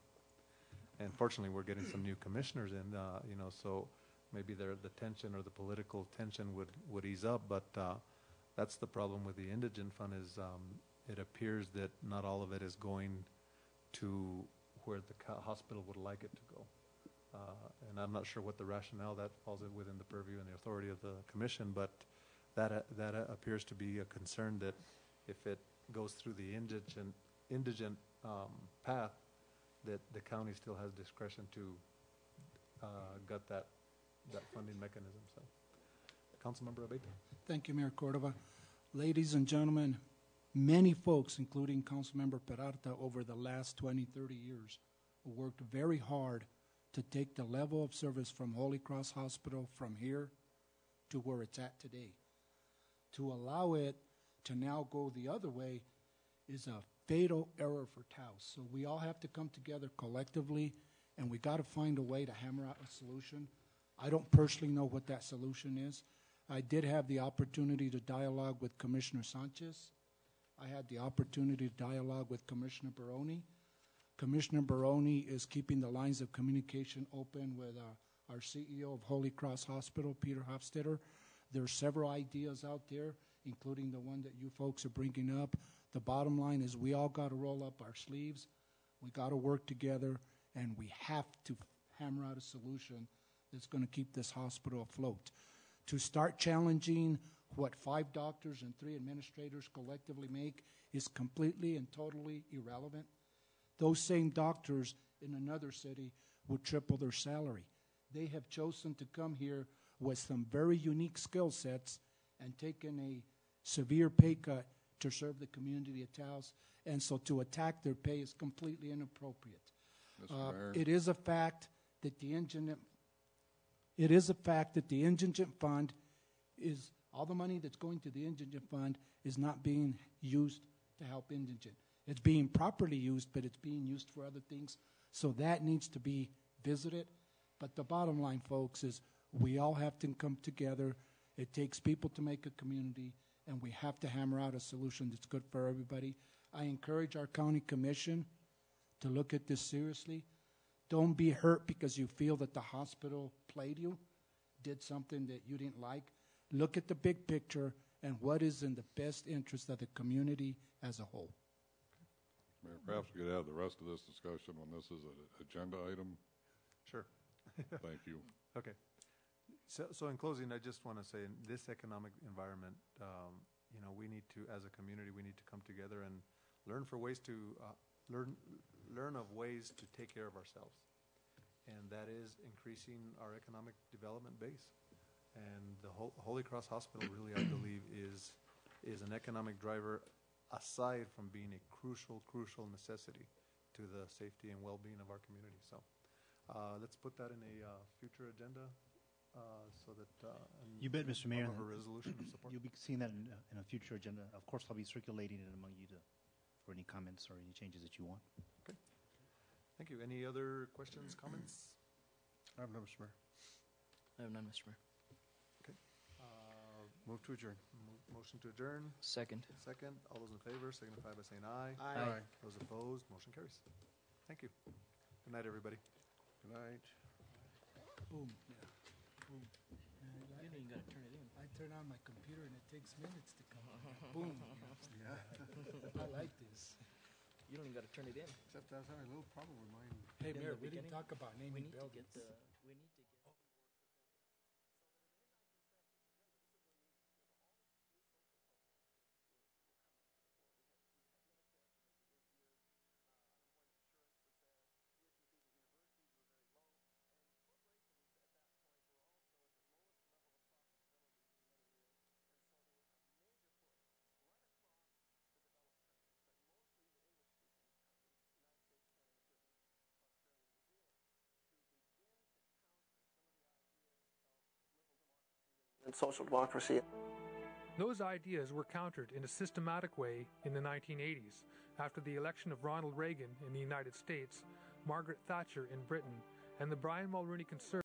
And fortunately, we're getting some new commissioners in, so maybe the tension or the political tension would ease up. But that's the problem with the indigent fund is it appears that not all of it is going to where the hospital would like it to go. And I'm not sure what the rationale that falls within the purview and the authority of the commission, but that appears to be a concern, that if it goes through the indigent path, that the county still has discretion to gut that funding mechanism. So, Councilmember Abeyta. Thank you, Mayor Cordova. Ladies and gentlemen, many folks, including Councilmember Peralta, over the last 20, 30 years, worked very hard to take the level of service from Holy Cross Hospital from here to where it's at today. To allow it to now go the other way is a fatal error for Taos. So we all have to come together collectively, and we got to find a way to hammer out a solution. I don't personally know what that solution is. I did have the opportunity to dialogue with Commissioner Sanchez. I had the opportunity to dialogue with Commissioner Baroni. Commissioner Baroni is keeping the lines of communication open with our CEO of Holy Cross Hospital, Peter Hofstetter. There are several ideas out there, including the one that you folks are bringing up. The bottom line is we all got to roll up our sleeves. We got to work together, and we have to hammer out a solution that's going to keep this hospital afloat. To start challenging what 5 doctors and 3 administrators collectively make is completely and totally irrelevant. Those same doctors in another city would triple their salary. They have chosen to come here with some very unique skill sets and taken a severe pay cut to serve the community of Taos, and so to attack their pay is completely inappropriate. It is a fact that the indigent It is a fact that the indigent fund is, all the money that's going to the indigent fund is not being used to help indigent. It's being properly used, but it's being used for other things. So that needs to be visited. But the bottom line, folks, is we all have to come together. It takes people to make a community, and we have to hammer out a solution that's good for everybody. I encourage our county commission to look at this seriously. Don't be hurt because you feel that the hospital played you, did something that you didn't like. Look at the big picture and what is in the best interest of the community as a whole. Mayor, perhaps we could have the rest of this discussion when this is an agenda item. Sure. Thank you. Okay. So in closing, I just want to say in this economic environment, we need to, as a community, we need to come together and learn for ways to learn of ways to take care of ourselves, and that is increasing our economic development base. And the Holy Cross Hospital really, I believe, is an economic driver aside from being a crucial necessity to the safety and well-being of our community. So let's put that in a future agenda so that you bet, Mr. Mayor. A resolution of support. You'll be seeing that in a future agenda. Of course, I'll be circulating it among you for any comments or any changes that you want. Okay. Thank you. Any other questions, comments? I have none, Mr. Mayor. I have none, Mr. Mayor. Okay. Move to adjourn. Motion to adjourn. Second. Second. All those in favor signify by saying aye. Aye. Those opposed, motion carries. Thank you. Good night, everybody. Good night. Boom. Yeah. Boom. You didn't even got to turn it in. I turn on my computer and it takes minutes to come on. Boom. Yeah. I like this. You don't even got to turn it in. Except I was having a little problem with mine. Hey, In Mayor, the we didn't beginning, talk about We naming need to buildings. get the. We need to get. and social democracy. Those ideas were countered in a systematic way in the 1980s after the election of Ronald Reagan in the United States, Margaret Thatcher in Britain, and the Brian Mulroney Conservatives